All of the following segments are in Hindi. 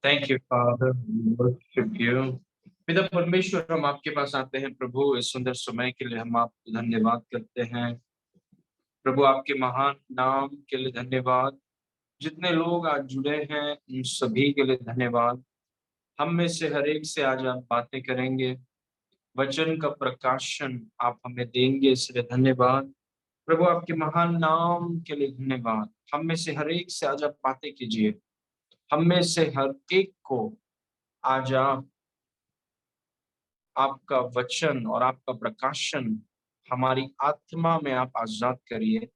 Thank you father, worship you. पिता परमेश्वर, हम आपके पास आते हैं प्रभु, इस सुंदर समय के लिए हम आपको धन्यवाद करते हैं प्रभु। आपके महान नाम के लिए धन्यवाद। जितने लोग आज जुड़े हैं उन सभी के लिए धन्यवाद। हम में से हर एक से आज आप बातें करेंगे, वचन का प्रकाशन आप हमें देंगे, इसलिए धन्यवाद प्रभु। आपके महान नाम के लिए धन्यवाद। हम में से हर एक से आज आप बातें कीजिए। हम में से हर एक को आज आप आपका वचन और आपका प्रकाशन हमारी आत्मा में आप आजाद करिए।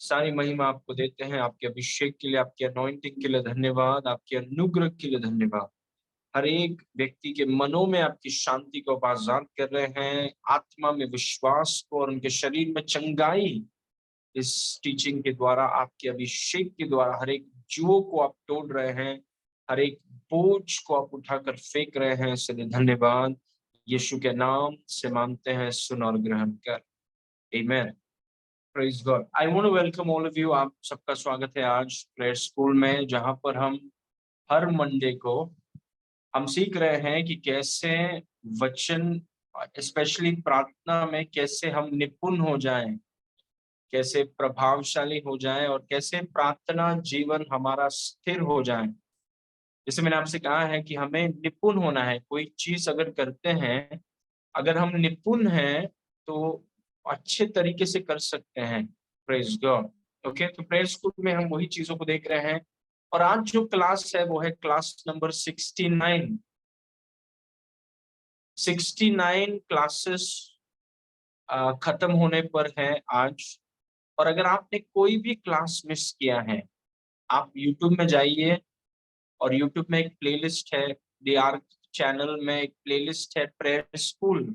सारी महिमा आपको देते हैं। आपके अभिषेक के लिए, आपके अनॉइंटिंग के लिए धन्यवाद, आपके अनुग्रह के लिए धन्यवाद। हर एक व्यक्ति के मनों में आपकी शांति को आप आजाद कर रहे हैं, आत्मा में विश्वास को और उनके शरीर में चंगाई। इस टीचिंग के द्वारा, आपके अभिषेक के द्वारा हर एक जुओं को आप तोड़ रहे हैं, हर एक बोझ को आप उठाकर फेंक रहे हैं, इसलिए धन्यवाद। यीशु के नाम से मांगते हैं, सुन और ग्रहण कर। आमीन। Praise God. I want to welcome all of you. आप सबका स्वागत है आज प्रेयर स्कूल में, जहां पर हम हर मंडे को हम सीख रहे हैं कि कैसे वचन, स्पेशली प्रार्थना में कैसे हम निपुण हो जाएं, कैसे प्रभावशाली हो जाएं और कैसे प्रार्थना जीवन हमारा स्थिर हो जाए। जैसे मैंने आपसे कहा है कि हमें निपुण होना है। कोई चीज अगर करते हैं, अगर हम निपुण हैं तो अच्छे तरीके से कर सकते हैं। Praise God. ओके, तो प्रेयर स्कूल में हम वही चीजों को देख रहे हैं। और आज जो क्लास है वो है क्लास नंबर 69। 69 क्लासेस खत्म होने पर है आज। और अगर आपने कोई भी क्लास मिस किया है, आप YouTube में जाइए और YouTube में एक प्लेलिस्ट है, डी आर चैनल में एक प्लेलिस्ट है प्रेयर स्कूल।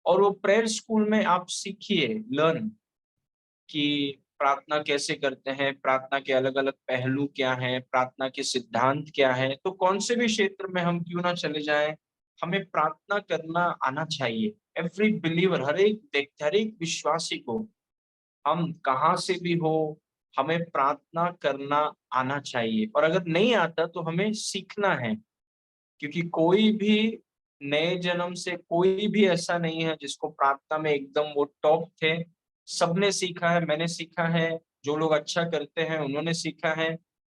और वो प्रेयर स्कूल में आप सीखिए, लर्न कि प्रार्थना कैसे करते हैं, प्रार्थना के अलग अलग पहलू क्या हैं, प्रार्थना के सिद्धांत क्या है। तो कौन से भी क्षेत्र में हम क्यों ना चले जाएं, हमें प्रार्थना करना आना चाहिए। एवरी बिलीवर, हर एक विश्वासी को, हम कहाँ से भी हो, हमें प्रार्थना करना आना चाहिए। और अगर नहीं आता तो हमें सीखना है, क्योंकि कोई भी नए जन्म से कोई भी ऐसा नहीं है जिसको प्रार्थना में एकदम वो टॉप थे। सबने सीखा है, मैंने सीखा है, जो लोग अच्छा करते हैं उन्होंने सीखा है।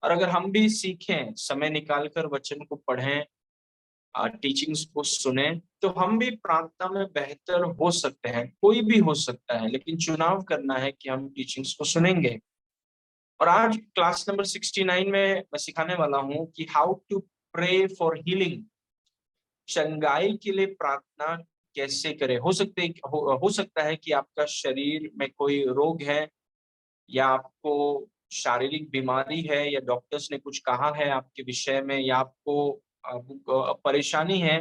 और अगर हम भी सीखें, समय निकालकर वचन को पढ़ें, टीचिंग्स को सुने, तो हम भी प्रार्थना में बेहतर हो सकते हैं। कोई भी हो सकता है, लेकिन चुनाव करना है कि हम टीचिंग्स को सुनेंगे। और आज क्लास नंबर 69 में मैं सिखाने वाला हूं कि how to pray for healing. चंगाई के लिए प्रार्थना कैसे करें। हो सकता है कि आपका शरीर में कोई रोग है, या आपको शारीरिक बीमारी है, या डॉक्टर्स ने कुछ कहा है आपके विषय में, या आपको परेशानी है,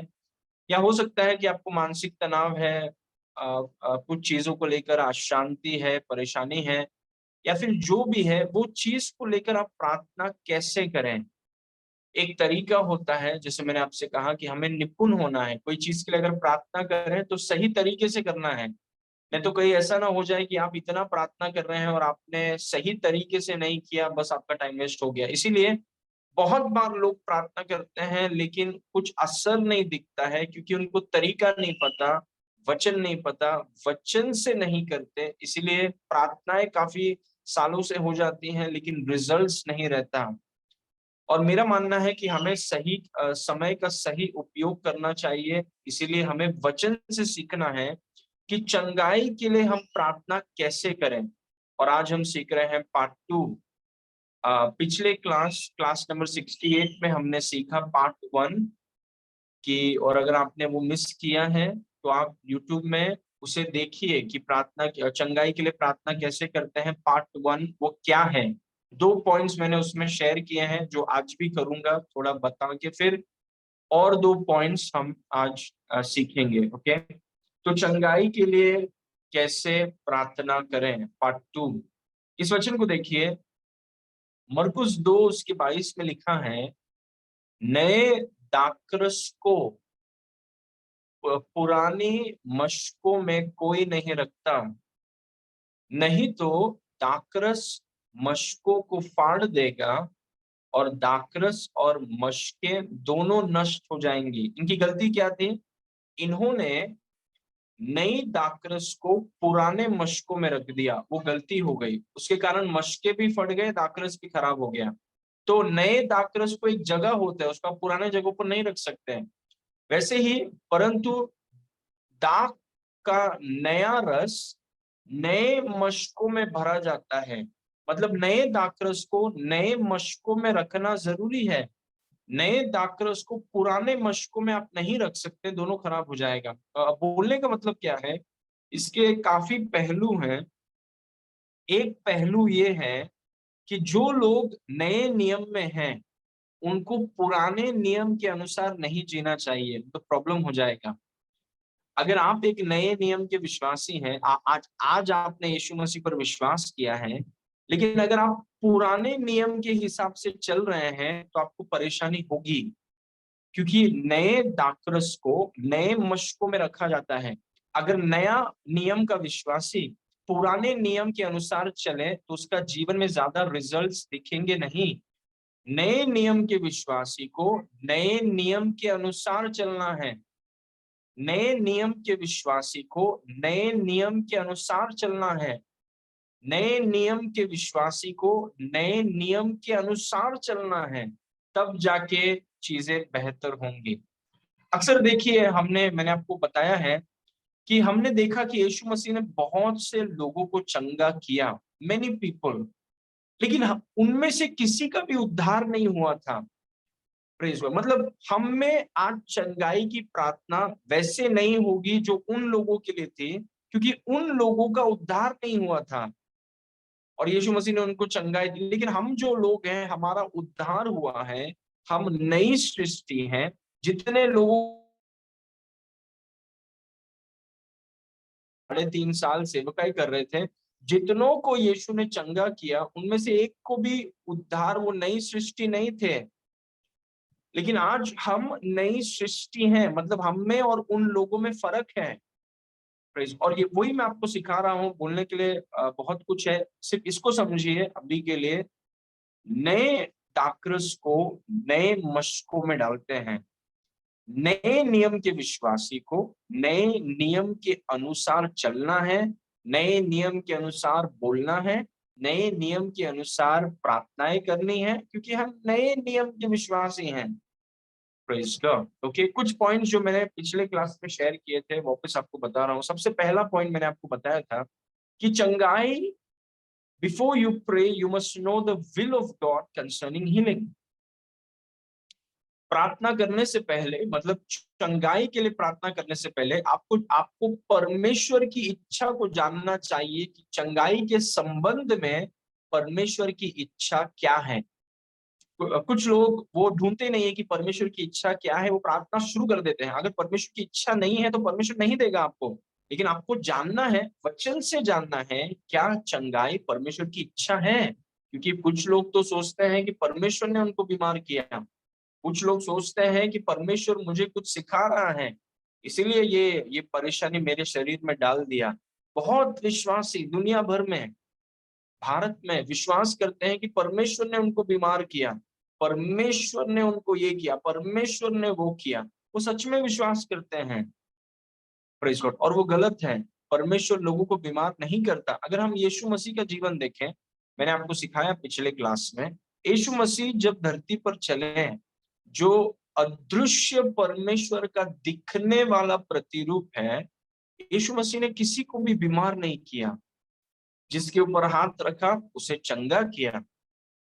या हो सकता है कि आपको मानसिक तनाव है, कुछ चीजों को लेकर अशांति है, परेशानी है, या फिर जो भी है वो चीज को लेकर आप प्रार्थना कैसे करें। एक तरीका होता है, जैसे मैंने आपसे कहा कि हमें निपुण होना है। कोई चीज के लिए अगर प्रार्थना कर रहे हैं तो सही तरीके से करना है। नहीं तो कहीं ऐसा ना हो जाए कि आप इतना प्रार्थना कर रहे हैं और आपने सही तरीके से नहीं किया, बस आपका टाइम वेस्ट हो गया। इसीलिए बहुत बार लोग प्रार्थना करते हैं लेकिन कुछ असर नहीं दिखता है, क्योंकि उनको तरीका नहीं पता, वचन नहीं पता, वचन से नहीं करते। इसीलिए प्रार्थनाएं काफी सालों से हो जाती हैं लेकिन रिजल्ट्स नहीं रहता। और मेरा मानना है कि हमें सही समय का सही उपयोग करना चाहिए। इसीलिए हमें वचन से सीखना है कि चंगाई के लिए हम प्रार्थना कैसे करें। और आज हम सीख रहे हैं पार्ट 2। पिछले क्लास नंबर 68 में हमने सीखा पार्ट 1 की। और अगर आपने वो मिस किया है तो आप YouTube में उसे देखिए कि चंगाई के लिए प्रार्थना कैसे करते हैं। पार्ट 1 वो क्या है। 2 पॉइंट्स मैंने उसमें शेयर किए हैं जो आज भी करूंगा, थोड़ा बता के फिर और 2 पॉइंट्स हम आज सीखेंगे। ओके, तो चंगाई के लिए कैसे प्रार्थना करें, पार्ट 2। इस वचन को देखिए, मरकुस 2 उसके 22 में लिखा है, नए दाखरस को पुरानी मशकों में कोई नहीं रखता, नहीं तो दाखरस मशकों को फाड़ देगा और दाखरस और मशकें दोनों नष्ट हो जाएंगी। इनकी गलती क्या थी? इन्होंने नई दाखरस को पुराने मशकों में रख दिया, वो गलती हो गई, उसके कारण मशके भी फट गए, दाखरस भी खराब हो गया। तो नए दाखरस को एक जगह होता है, उसका पुराने जगहों पर नहीं रख सकते हैं। वैसे ही परंतु दाख का नया रस नए मशकों में भरा जाता है। मतलब नए दाखरस को नए मशकों में रखना जरूरी है। नए दाखरस को पुराने मशकों में आप नहीं रख सकते, दोनों खराब हो जाएगा। बोलने का मतलब क्या है? इसके काफी पहलू हैं। एक पहलू ये है कि जो लोग नए नियम में हैं उनको पुराने नियम के अनुसार नहीं जीना चाहिए, तो प्रॉब्लम हो जाएगा। अगर आप एक नए नियम के विश्वासी हैं, आज आपने यीशु मसीह पर विश्वास किया है, लेकिन अगर आप पुराने नियम के हिसाब से चल रहे हैं तो आपको परेशानी होगी। क्योंकि नए दाखरस को नए मशकों में रखा जाता है। अगर नया नियम का विश्वासी पुराने नियम के अनुसार चले तो उसका जीवन में ज्यादा रिजल्ट्स दिखेंगे नहीं। नए नियम के विश्वासी को नए नियम के अनुसार चलना है। नए नियम के विश्वासी को नए नियम के अनुसार चलना है। नए नियम के विश्वासी को नए नियम के अनुसार चलना है, तब जाके चीजें बेहतर होंगी। अक्सर देखिए, मैंने आपको बताया है कि हमने देखा कि यीशु मसीह ने बहुत से लोगों को चंगा किया, मेनी पीपल, लेकिन उनमें से किसी का भी उद्धार नहीं हुआ था। Praise God. मतलब हम में आज चंगाई की प्रार्थना वैसे नहीं होगी जो उन लोगों के लिए थी, क्योंकि उन लोगों का उद्धार नहीं हुआ था और यीशु मसीह ने उनको चंगाई दी। लेकिन हम जो लोग हैं, हमारा उद्धार हुआ है, हम नई सृष्टि हैं। जितने लोगों 3.5 साल सेवकाई कर रहे थे, जितनों को यीशु ने चंगा किया, उनमें से एक को भी उद्धार, वो नई सृष्टि नहीं थे। लेकिन आज हम नई सृष्टि हैं, मतलब हम में और उन लोगों में फर्क है। और ये वही मैं आपको सिखा रहा हूँ। बोलने के लिए बहुत कुछ है, सिर्फ इसको समझिए अभी के लिए। नए दाखरस को नए मशकों में डालते हैं। नए नियम के विश्वासी को नए नियम के अनुसार चलना है, नए नियम के अनुसार बोलना है, नए नियम के अनुसार प्रार्थनाएं करनी है, क्योंकि हम नए नियम के विश्वासी हैं। Praise God. ओके, कुछ पॉइंट्स जो मैंने पिछले क्लास में शेयर किए थे वापस आपको बता रहा हूँ। सबसे पहला पॉइंट मैंने आपको बताया था कि चंगाई, before you pray you must know the will of God concerning healing. प्रार्थना करने से पहले, मतलब चंगाई के लिए प्रार्थना करने से पहले आपको आपको परमेश्वर की इच्छा को जानना चाहिए कि चंगाई के संबंध में परमेश्वर की इच्छा क्या है। कुछ लोग वो ढूंढते नहीं है कि परमेश्वर की इच्छा क्या है, वो प्रार्थना शुरू कर देते हैं। अगर परमेश्वर की इच्छा नहीं है तो परमेश्वर नहीं देगा आपको। लेकिन आपको जानना है, वचन से जानना है, क्या चंगाई परमेश्वर की इच्छा है। क्योंकि कुछ लोग तो सोचते हैं कि परमेश्वर ने उनको बीमार किया, कुछ लोग सोचते हैं कि परमेश्वर मुझे कुछ सिखा रहा है, इसीलिए ये परेशानी मेरे शरीर में डाल दिया। बहुत विश्वासी दुनिया भर में, भारत में विश्वास करते हैं कि परमेश्वर ने उनको बीमार किया, परमेश्वर ने उनको ये किया, परमेश्वर ने वो किया। वो सच में विश्वास करते हैं। Praise God. और वो गलत है। परमेश्वर लोगों को बीमार नहीं करता। अगर हम यीशु मसीह का जीवन देखें, मैंने आपको सिखाया पिछले क्लास में, यीशु मसीह जब धरती पर चले, जो अदृश्य परमेश्वर का दिखने वाला प्रतिरूप है, यीशु मसीह ने किसी को भी बीमार नहीं किया। जिसके ऊपर हाथ रखा उसे चंगा किया।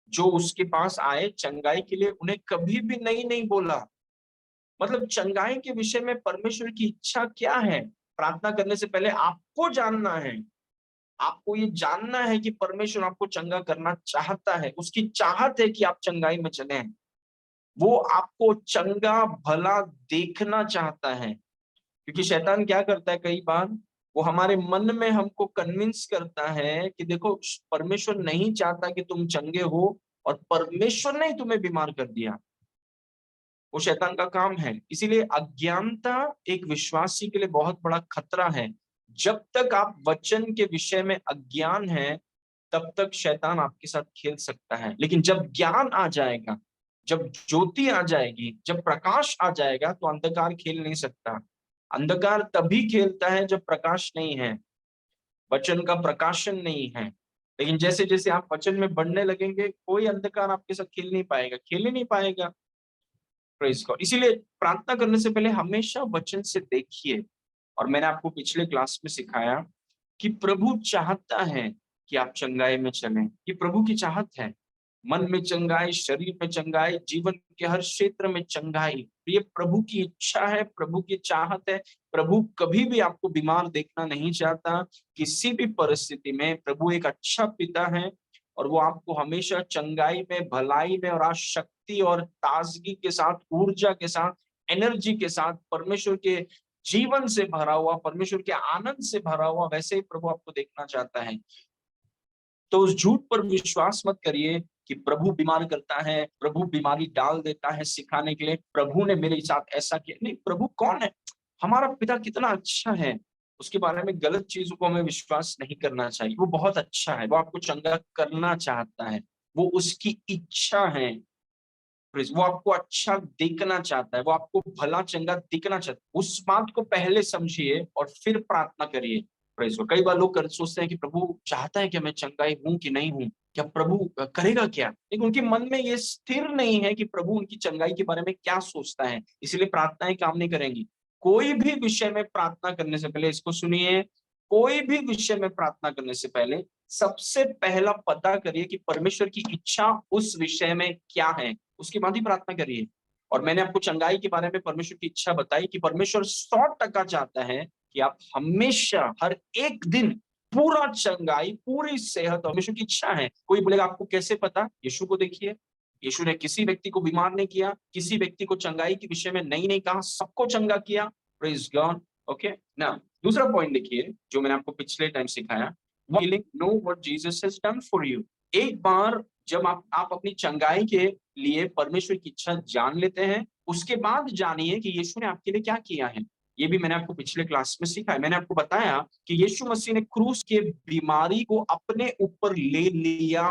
जो उसके पास आए चंगाई के लिए, उन्हें कभी भी नहीं नहीं बोला। मतलब चंगाई के विषय में परमेश्वर की इच्छा क्या है, प्रार्थना करने से पहले आपको जानना है। आपको ये जानना है कि परमेश्वर आपको चंगा करना चाहता है, उसकी चाहत है कि आप चंगाई में चले। वो आपको चंगा भला देखना चाहता है। क्योंकि शैतान क्या करता है, कई बार वो हमारे मन में हमको कन्विंस करता है कि देखो, परमेश्वर नहीं चाहता कि तुम चंगे हो और परमेश्वर ने ही तुम्हें बीमार कर दिया। वो शैतान का काम है। इसीलिए अज्ञानता एक विश्वासी के लिए बहुत बड़ा खतरा है। जब तक आप वचन के विषय में अज्ञान है, तब तक शैतान आपके साथ खेल सकता है, लेकिन जब ज्ञान आ जाएगा, जब ज्योति आ जाएगी, जब प्रकाश आ जाएगा, तो अंधकार खेल नहीं सकता। अंधकार तभी खेलता है जब प्रकाश नहीं है, वचन का प्रकाशन नहीं है। लेकिन जैसे जैसे आप वचन में बढ़ने लगेंगे, कोई अंधकार आपके साथ खेल नहीं पाएगा, खेल ही नहीं पाएगा। Praise God. इसीलिए प्रार्थना करने से पहले हमेशा वचन से देखिए। और मैंने आपको पिछले क्लास में सिखाया कि प्रभु चाहता है कि आप चंगाई में चलें। ये प्रभु की चाहत है, मन में चंगाई, शरीर में चंगाई, जीवन के हर क्षेत्र में चंगाई। ये प्रभु की इच्छा है, प्रभु की चाहत है। प्रभु कभी भी आपको बीमार देखना नहीं चाहता। किसी भी परिस्थिति में प्रभु एक अच्छा पिता है, और वो आपको हमेशा चंगाई में, भलाई में, और आज शक्ति और ताजगी के साथ, ऊर्जा के साथ, एनर्जी के साथ, परमेश्वर के जीवन से भरा हुआ, परमेश्वर के आनंद से भरा हुआ, वैसे ही प्रभु आपको देखना चाहता है। तो उस झूठ पर विश्वास मत करिए कि प्रभु बीमार करता है, प्रभु बीमारी डाल देता है सिखाने के लिए, प्रभु ने मेरे साथ ऐसा किया। नहीं, प्रभु कौन है? हमारा पिता कितना अच्छा है, उसके बारे में गलत चीजों को हमें विश्वास नहीं करना चाहिए। वो बहुत अच्छा है, वो आपको चंगा करना चाहता है, वो उसकी इच्छा है। वो आपको अच्छा देखना चाहता है, वो आपको भला चंगा दिखना चाहता है। उस बात को पहले समझिए और फिर प्रार्थना करिए। प्रेज। कई बार लोग सोचते हैं कि प्रभु चाहता है कि मैं चंगाई हूं कि नहीं हूं, क्या प्रभु करेगा क्या, लेकिन उनके मन में ये स्थिर नहीं है कि प्रभु उनकी चंगाई के बारे में क्या सोचता है। इसलिए प्रार्थनाएं काम नहीं करेंगी। कोई भी विषय में प्रार्थना करने से पहले, इसको सुनिए, कोई भी विषय में प्रार्थना करने से पहले सबसे पहला पता करिए कि परमेश्वर की इच्छा उस विषय में क्या है, उसके बाद ही प्रार्थना करिए। और मैंने आपको चंगाई के बारे में परमेश्वर की इच्छा बताई कि परमेश्वर 100% चाहता है कि आप हमेशा, हर एक दिन पूरा चंगाई, पूरी सेहत, परमेश्वर की इच्छा है। कोई बोलेगा आपको कैसे पता? यीशु को देखिए। यीशु ने किसी व्यक्ति को बीमार नहीं किया, किसी व्यक्ति को चंगाई के विषय में नहीं कहा, सबको चंगा किया। Praise God. ओके ना। दूसरा पॉइंट देखिए जो मैंने आपको पिछले टाइम सिखाया, healing, know what Jesus has done for you. एक बार जब आप अपनी चंगाई के लिए परमेश्वर की इच्छा जान लेते हैं, उसके बाद जानिए कि यीशु ने आपके लिए क्या किया है। ये भी मैंने आपको पिछले क्लास में सिखाया। मैंने आपको बताया कि यीशु मसीह ने क्रूस के बीमारी को अपने ऊपर ले लिया।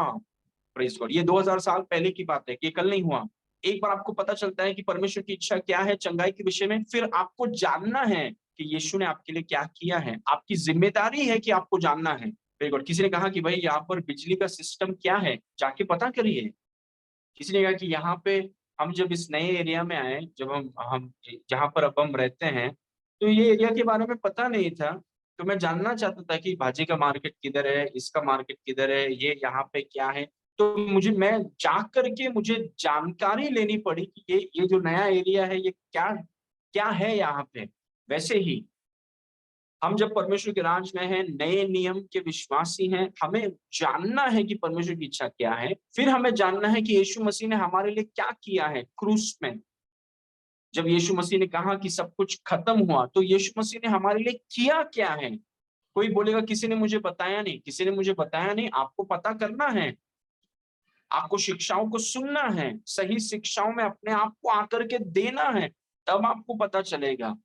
Praise God. ये 2000 साल पहले की बात है, कि कल नहीं हुआ। एक बार आपको पता चलता है कि परमेश्वर की इच्छा क्या है चंगाई के विषय में, फिर आपको जानना है कि यीशु ने आपके लिए क्या किया है। आपकी जिम्मेदारी है कि आपको जानना है। और किसी ने कहा कि भाई यहाँ पर बिजली का सिस्टम क्या है, जाके पता करिए। किसी ने कहा कि यहाँ पे हम जब इस नए एरिया में आए, जब हम जहाँ पर अब हम रहते हैं, तो ये एरिया के बारे में पता नहीं था। तो मैं जानना चाहता था कि भाजी का मार्केट किधर है, इसका मार्केट किधर है, ये यहाँ पे क्या है। तो मैं जा करके मुझे जानकारी लेनी पड़ी कि ये जो नया एरिया है, ये क्या क्या है यहाँ पे। वैसे ही हम जब परमेश्वर के राज में हैं, नए नियम के विश्वासी हैं, हमें जानना है कि परमेश्वर की इच्छा क्या है। फिर हमें जानना है कि यीशु मसीह ने हमारे लिए क्या किया है क्रूस में। जब यीशु मसीह ने कहा कि सब कुछ खत्म हुआ, तो यीशु मसीह ने हमारे लिए किया क्या है। कोई बोलेगा किसी ने मुझे बताया नहीं, किसी ने मुझे बताया नहीं। आपको पता करना है, आपको शिक्षाओं को सुनना है, सही शिक्षाओं में अपने आप को आकर के देना है, तब आपको पता चलेगा।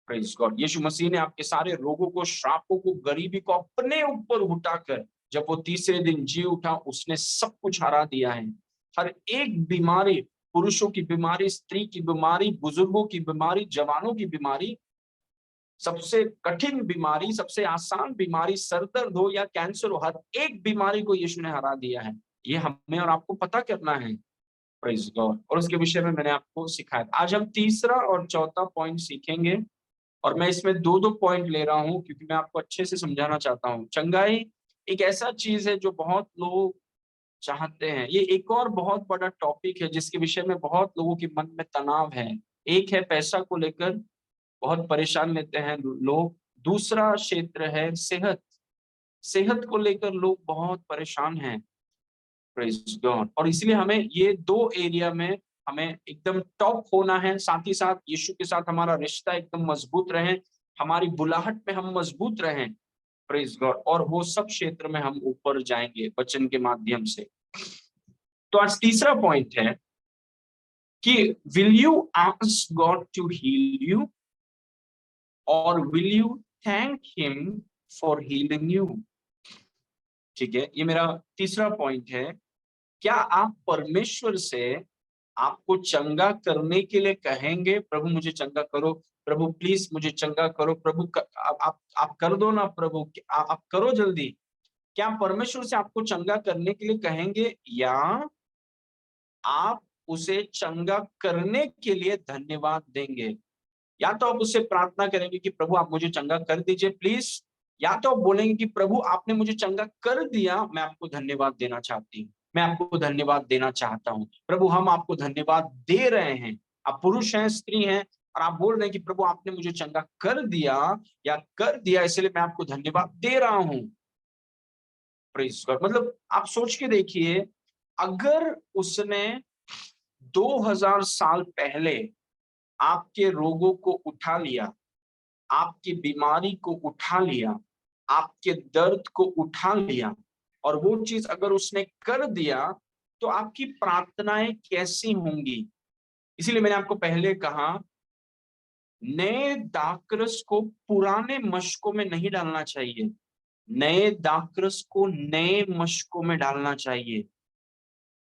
Praise God. यीशु मसीह ने आपके सारे रोगों को, श्रापों को, गरीबी को अपने ऊपर उठाकर जब वो तीसरे दिन जी उठा, उसने सब कुछ हरा दिया है। हर एक बीमारी, पुरुषों की बीमारी, स्त्री की बीमारी, बुजुर्गों की बीमारी, जवानों की बीमारी, सबसे कठिन बीमारी, सबसे आसान बीमारी, सर दर्द हो या कैंसर हो, हर एक बीमारी को यीशु ने हरा दिया है। ये हमें और आपको पता करना है। Praise God. और उसके विषय में मैंने आपको सिखाया। आज हम तीसरा और चौथा पॉइंट सीखेंगे, और मैं इसमें दो दो पॉइंट ले रहा हूं क्योंकि मैं आपको अच्छे से समझाना चाहता हूं। चंगाई एक ऐसा चीज है जो बहुत लोग चाहते हैं। ये एक और बहुत बड़ा टॉपिक है जिसके विषय में बहुत लोगों के मन में तनाव है। एक है पैसा को लेकर बहुत परेशान लेते हैं लोग। दूसरा क्षेत्र है सेहत। सेहत को लेकर लोग बहुत परेशान हैं। Praise God. और इसलिए हमें ये दो एरिया में हमें एकदम टॉप होना है। साथ ही साथ यीशु के साथ हमारा रिश्ता एकदम मजबूत रहे, हमारी बुलाहट में हम मजबूत रहें। Praise God. और वो सब क्षेत्र में हम ऊपर जाएंगे वचन के माध्यम से। तो आज तीसरा पॉइंट है कि will you ask God to heal you, और will you thank him for healing you. ठीक है, ये मेरा तीसरा पॉइंट है। क्या आप परमेश्वर से आपको चंगा करने के लिए कहेंगे, प्रभु मुझे चंगा करो, प्रभु प्लीज मुझे चंगा करो, प्रभु आप कर दो ना प्रभु, आप करो जल्दी। क्या परमेश्वर से आपको चंगा करने के लिए कहेंगे, या आप उसे चंगा करने के लिए धन्यवाद देंगे? या तो आप उससे प्रार्थना करेंगे कि प्रभु आप मुझे चंगा कर दीजिए प्लीज, या तो आप बोलेंगे कि प्रभु आपने मुझे चंगा कर दिया, मैं आपको धन्यवाद देना चाहती हूँ, मैं आपको धन्यवाद देना चाहता हूँ। प्रभु हम आपको धन्यवाद दे रहे हैं। आप पुरुष हैं, स्त्री हैं, और आप बोल रहे हैं कि प्रभु आपने मुझे चंगा कर दिया या कर दिया, इसलिए मैं आपको धन्यवाद दे रहा हूँ। Praise God. मतलब आप सोच के देखिए, अगर उसने 2000 साल पहले आपके रोगों को उठा लिया, आपकी बीमारी को उठा लिया, आपके दर्द को उठा लिया, और वो चीज अगर उसने कर दिया, तो आपकी प्रार्थनाएं कैसी होंगी? इसीलिए मैंने आपको पहले कहा, नए दाखरस को पुराने मशकों में नहीं डालना चाहिए, नए दाखरस को नए मशकों में डालना चाहिए।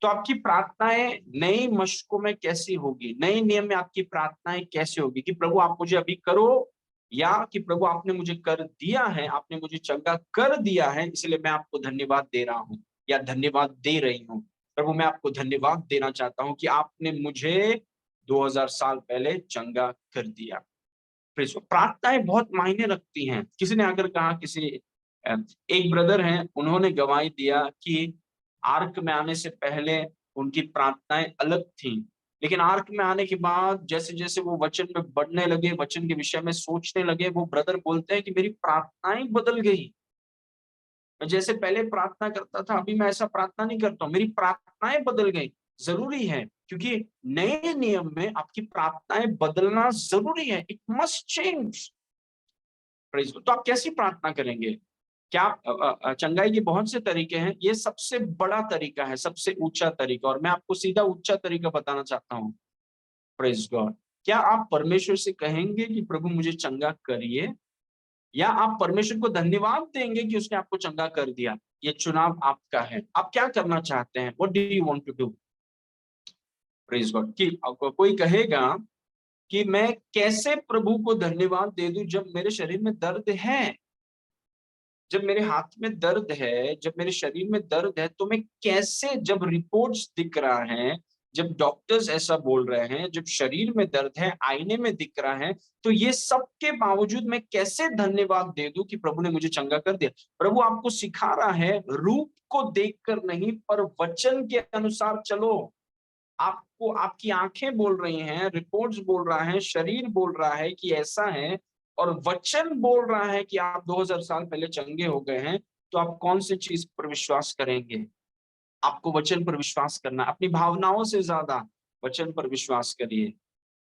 तो आपकी प्रार्थनाएं नई मशकों में कैसी होगी, नए नियम में आपकी प्रार्थनाएं कैसे होगी, कि प्रभु आप मुझे अभी करो, या कि प्रभु आपने मुझे कर दिया है, आपने मुझे चंगा कर दिया है, इसलिए मैं आपको धन्यवाद दे रहा हूँ या धन्यवाद दे रही हूँ। प्रभु मैं आपको धन्यवाद देना चाहता हूँ कि आपने मुझे 2000 साल पहले चंगा कर दिया। प्रार्थनाएं बहुत मायने रखती हैं। किसी ने अगर कहा, एक ब्रदर हैं, उन्होंने गवाही दिया कि आर्क में आने से पहले उनकी प्रार्थनाएं अलग थी, लेकिन आर्क में आने के बाद जैसे जैसे वो वचन में बढ़ने लगे, वचन के विषय में सोचने लगे, वो ब्रदर बोलते हैं कि मेरी प्रार्थनाएं बदल गई। मैं जैसे पहले प्रार्थना करता था, अभी मैं ऐसा प्रार्थना नहीं करता हूँ, मेरी प्रार्थनाएं बदल गई। जरूरी है, क्योंकि नए नियम में आपकी प्रार्थनाएं बदलना जरूरी है। It must change. तो आप कैसी प्रार्थना करेंगे? क्या चंगाई के बहुत से तरीके हैं, ये सबसे बड़ा तरीका है, सबसे ऊंचा तरीका, और मैं आपको सीधा ऊंचा तरीका बताना चाहता हूँ। Praise God. क्या आप परमेश्वर से कहेंगे कि प्रभु मुझे चंगा करिए, या आप परमेश्वर को धन्यवाद देंगे कि उसने आपको चंगा कर दिया? ये चुनाव आपका है। आप क्या करना चाहते हैं? What do you want to do? Praise God. कि कोई कहेगा कि मैं कैसे प्रभु को धन्यवाद दे दूं जब मेरे शरीर में दर्द है, जब मेरे हाथ में दर्द है, जब मेरे शरीर में दर्द है, तो मैं कैसे, जब रिपोर्ट्स दिख रहा है, जब डॉक्टर्स ऐसा बोल रहे हैं, जब शरीर में दर्द है, आईने में दिख रहा है, तो ये सब के बावजूद मैं कैसे धन्यवाद दे दूं कि प्रभु ने मुझे चंगा कर दिया? प्रभु आपको सिखा रहा है, रूप को देखकर नहीं, पर वचन के अनुसार चलो। आपको आपकी आंखें बोल रही हैं, रिपोर्ट्स बोल रहा है, शरीर बोल रहा है कि ऐसा है, और वचन बोल रहा है कि आप 2000 साल पहले चंगे हो गए हैं, तो आप कौन सी चीज पर विश्वास करेंगे? आपको वचन पर विश्वास करना, अपनी भावनाओं से ज्यादा वचन पर विश्वास करिए।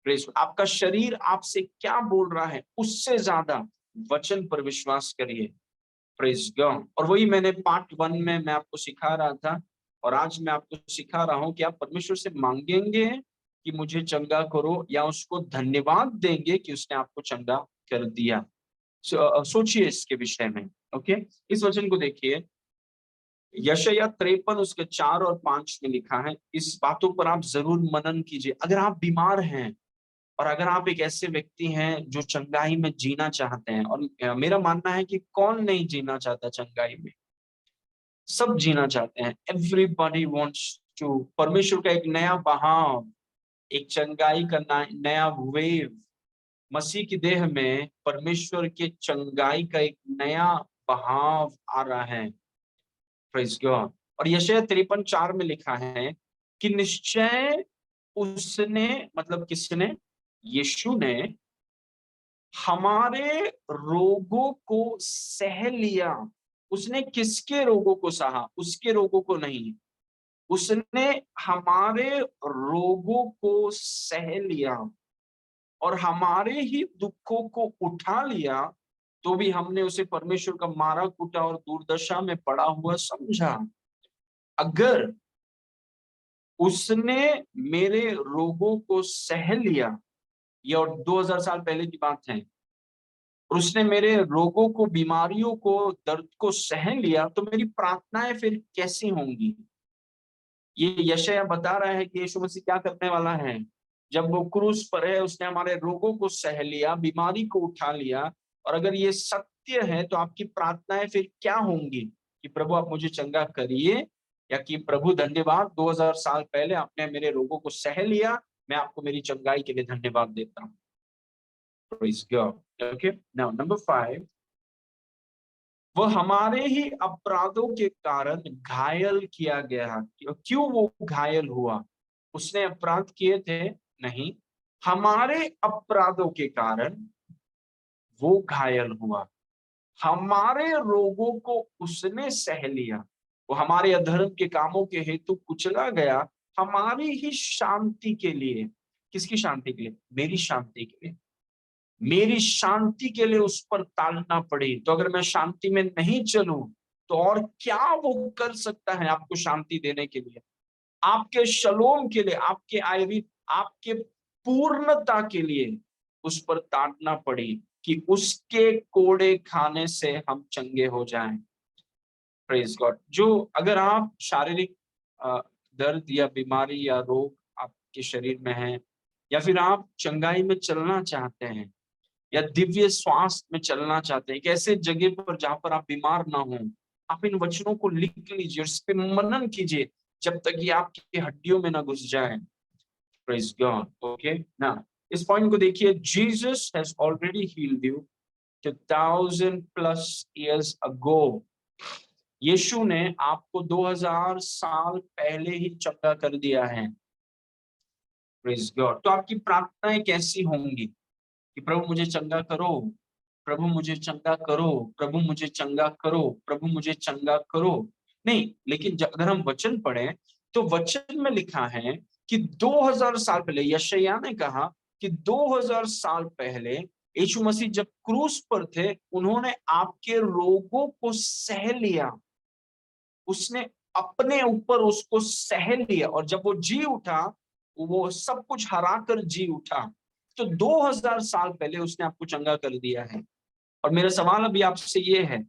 प्रेस, आपका शरीर आपसे क्या बोल रहा है, उससे ज्यादा वचन पर विश्वास करिए। Praise God. और वही मैंने पार्ट 1 में मैं आपको सिखा रहा था, और आज मैं आपको सिखा रहा हूं कि आप परमेश्वर से मांगेंगे कि मुझे चंगा करो, या उसको धन्यवाद देंगे कि उसने आपको चंगा कर दिया। सोचिए इसके विषय में। ओके, इस वचन को देखिए, यशायाह 53 उसके 4 और 5 में लिखा है। इस बातों पर आप जरूर मनन कीजिए। अगर आप बीमार हैं, और अगर आप एक ऐसे व्यक्ति हैं जो चंगाई में जीना चाहते हैं, और मेरा मानना है कि कौन नहीं जीना चाहता चंगाई में, सब जीना चाहते हैं। Everybody wants to. परमेश्वर का एक नया बहाव, एक चंगाई का नया वेव, मसीह की देह में परमेश्वर के चंगाई का एक नया बहाव आ रहा है। Praise God. और यशायाह 53:4 में लिखा है कि निश्चय उसने, मतलब किसने? यीशु ने हमारे रोगों को सह लिया। उसने किसके रोगों को सहा? उसके रोगों को नहीं, उसने हमारे रोगों को सह लिया, और हमारे ही दुखों को उठा लिया, तो भी हमने उसे परमेश्वर का मारा कूटा और दुर्दशा में पड़ा हुआ समझा। अगर उसने मेरे रोगों को सह लिया, ये और 2000 साल पहले की बात है, और उसने मेरे रोगों को, बीमारियों को, दर्द को सहन लिया, तो मेरी प्रार्थनाएं फिर कैसी होंगी? ये यशायाह बता रहा है कि यीशु मसीह क्या करने वाला है। जब वो क्रूस पर है, उसने हमारे रोगों को सह लिया, बीमारी को उठा लिया। और अगर ये सत्य है तो आपकी प्रार्थनाएं फिर क्या होंगी? कि प्रभु आप मुझे चंगा करिए, या कि प्रभु धन्यवाद 2000 साल पहले आपने मेरे रोगों को सह लिया, मैं आपको मेरी चंगाई के लिए धन्यवाद देता हूँ। Praise God. Okay. Now, number 5, वो हमारे ही अपराधों के कारण घायल किया गया। क्यों वो घायल हुआ? उसने अपराध किए थे? नहीं, हमारे अपराधों के कारण वो घायल हुआ। हमारे रोगों को उसने सह लिया। वो हमारे अधर्म के कामों के हेतु कुचला गया, हमारी ही शांति के लिए। किसकी शांति के लिए? मेरी शांति के लिए। मेरी शांति के लिए उस पर ताड़ना पड़ी। तो अगर मैं शांति में नहीं चलूं, तो और क्या वो कर सकता है आपको शांति देने के लिए, आपके शलोम के लिए, आपके आयरी, आपके पूर्णता के लिए? उस पर ताड़ना पड़ी कि उसके कोड़े खाने से हम चंगे हो जाएं। Praise God. जो अगर आप शारीरिक दर्द या बीमारी या रोग आपके शरीर में है, या फिर आप चंगाई में चलना चाहते हैं, या दिव्य स्वास्थ्य में चलना चाहते हैं, एक ऐसे जगह पर जहां पर आप बीमार ना हो, आप इन वचनों को लिख लीजिए और इस पे मनन कीजिए जब तक ये आपकी हड्डियों में ना घुस जाए। Praise God. ओके ना, इस पॉइंट को देखिए, Jesus has already heeled you 2000+ years ago। यीशु ने आपको 2000 साल पहले ही चंगा कर दिया है। Praise God. तो आपकी प्रार्थनाएं कैसी होंगी? कि प्रभु मुझे चंगा करो, प्रभु मुझे चंगा करो, प्रभु मुझे चंगा करो, प्रभु मुझे चंगा करो। नहीं, लेकिन अगर हम वचन पढ़ें तो वचन में लिखा है कि 2000 साल पहले यशायाह ने कहा कि 2000 साल पहले यीशु मसीह जब क्रूस पर थे, उन्होंने आपके रोगों को सह लिया। उसने अपने ऊपर उसको सह लिया, और जब वो जी उठा, वो सब कुछ हरा कर जी उठा। तो 2000 साल पहले उसने आपको चंगा कर दिया है। और मेरा सवाल अभी आपसे ये है,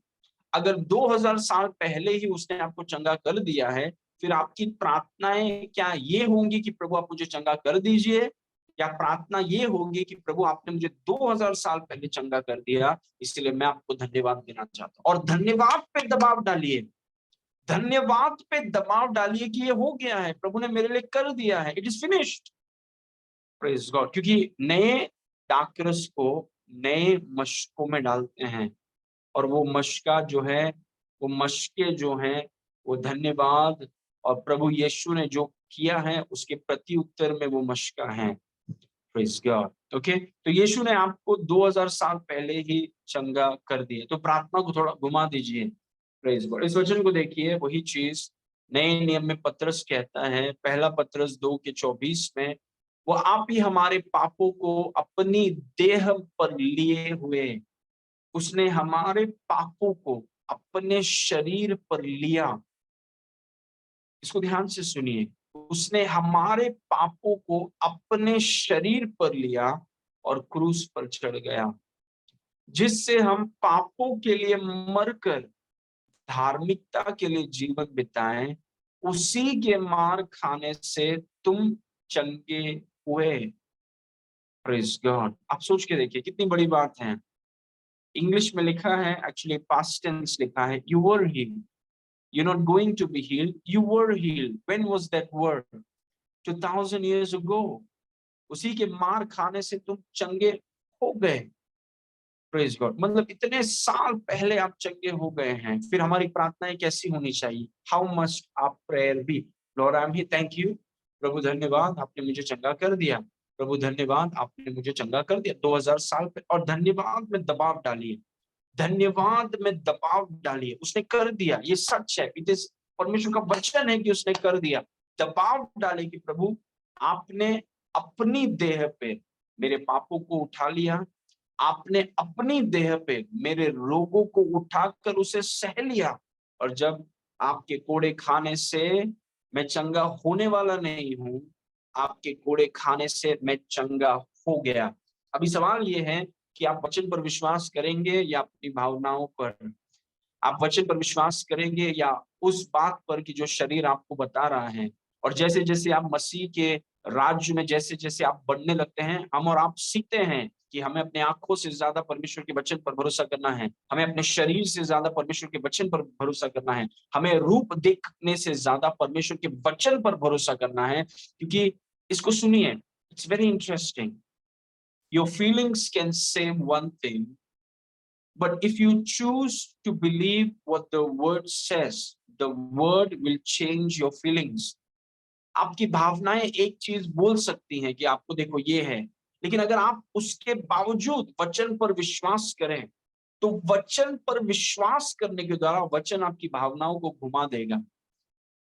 अगर 2000 साल पहले ही उसने आपको चंगा कर दिया है, फिर आपकी प्रार्थनाएं क्या ये होंगी कि प्रभु आप मुझे चंगा कर दीजिए, या प्रार्थना ये होगी कि प्रभु आपने मुझे 2000 साल पहले चंगा कर दिया, इसलिए मैं आपको धन्यवाद देना चाहता हूँ? और धन्यवाद पे दबाव डालिए, धन्यवाद पे दबाव डालिए कि ये हो गया है, प्रभु ने मेरे लिए कर दिया है, it is finished. Praise God. क्योंकि नए दाखरस को नए मशकों में डालते हैं, और वो मशका जो है, वो मशके जो हैं, वो धन्यवाद और प्रभु यीशु ने जो किया है उसके प्रति उत्तर में वो मशका है। Praise God. ओके, तो यीशु ने आपको 2000 साल पहले ही चंगा कर दिया। तो प्रार्थना को थोड़ा घुमा दीजिए। Praise God. इस वचन को देखिए, वही चीज नए नियम में पतरस कहता है, पहला पतरस 2:24 में, वो आप ही हमारे पापों को अपनी देह पर लिए हुए। उसने हमारे पापों को अपने शरीर पर लिया। इसको ध्यान से सुनिए, उसने हमारे पापों को अपने शरीर पर लिया और क्रूस पर चढ़ गया, जिससे हम पापों के लिए मरकर धार्मिकता के लिए जीवन बिताएं। उसी के मार खाने से तुम चंगे हुए। Praise God. आप सोच के देखिए कितनी बड़ी बात है। इंग्लिश में लिखा है, एक्चुअली पास्ट टेंस लिखा है, you were healed. You're not going to be healed. You were healed. When was that word? 2000 years ago. उसी के मार खाने से तुम चंगे हो गए। Praise God. मतलब इतने साल पहले आप चंगे हो गए हैं। फिर हमारी प्रार्थनाएं कैसी होनी चाहिए? How must our prayer be? Lord, I'm here. Thank you. प्रभु धन्यवाद, आपने मुझे चंगा कर दिया। प्रभु धन्यवाद, आपने मुझे चंगा कर दिया 2000 साल पहले। और धन्यवाद में दबाव डालिए, धन्यवाद में दबाव डालिए। उसने कर दिया, ये सच है, इट इज परमेश्वर का वचन है कि उसने कर दिया। दबाव डाले कि प्रभु आपने अपनी देह पे मेरे पापों को उठा लिया, आपने अपनी देह पे मेरे रोगों को उठाकर उसे सह लिया, और जब आपके कोड़े खाने से मैं चंगा होने वाला नहीं हूं, आपके कोड़े खाने से मैं चंगा हो गया। अभी सवाल ये है कि आप वचन पर विश्वास करेंगे या अपनी भावनाओं पर? आप वचन पर विश्वास करेंगे या उस बात पर कि जो शरीर आपको बता रहा है? और जैसे जैसे आप मसीह के राज्य में जैसे जैसे आप बढ़ने लगते हैं, हम और आप सीखते हैं कि हमें अपने आंखों से ज्यादा परमेश्वर के वचन पर भरोसा करना है, हमें अपने शरीर से ज्यादा परमेश्वर के वचन पर भरोसा करना है, हमें रूप देखने से ज्यादा परमेश्वर के वचन पर भरोसा करना है। क्योंकि इसको सुनिए, it's very interesting. Your feelings can say one thing, but if you choose to believe what the word says, the word will change your feelings. आपकी भावनाएं एक चीज बोल सकती हैं कि आपको देखो ये है, लेकिन अगर आप उसके बावजूद वचन पर विश्वास करें, तो वचन पर विश्वास करने के द्वारा वचन आपकी भावनाओं को घुमा देगा।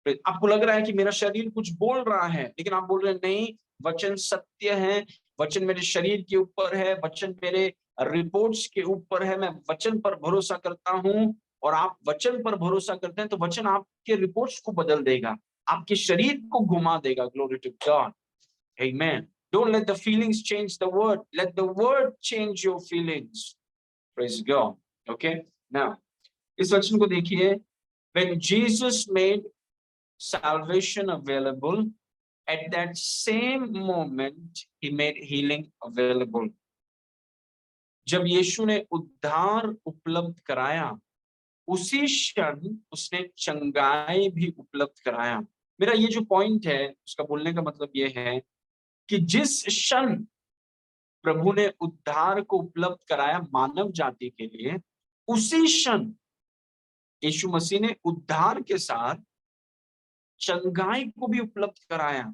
आपको लग रहा है कि मेरा शरीर कुछ बोल रहा है, लेकिन आप बोल रहे हैं नहीं, वचन सत्य है, वचन मेरे शरीर के ऊपर है, वचन मेरे रिपोर्ट्स के ऊपर है, मैं वचन पर भरोसा करता हूं। और आप वचन पर भरोसा करते हैं तो वचन आपके रिपोर्ट्स को बदल देगा, आपके शरीर को घुमा देगा। Glory to God, amen. Don't let the feelings change the word, let the word change your feelings. Praise God. Okay, now इस वचन को देखिए, when Jesus made salvation available, at that same moment he made healing available. जब यीशु ने उद्धार उपलब्ध कराया, उसी क्षण उसने चंगाई भी उपलब्ध कराया। मेरा ये जो पॉइंट है उसका बोलने का मतलब ये है कि जिस क्षण प्रभु ने उद्धार को उपलब्ध कराया मानव जाति के लिए, उसी क्षण यीशु मसीह ने उद्धार के साथ चंगाई को भी उपलब्ध कराया।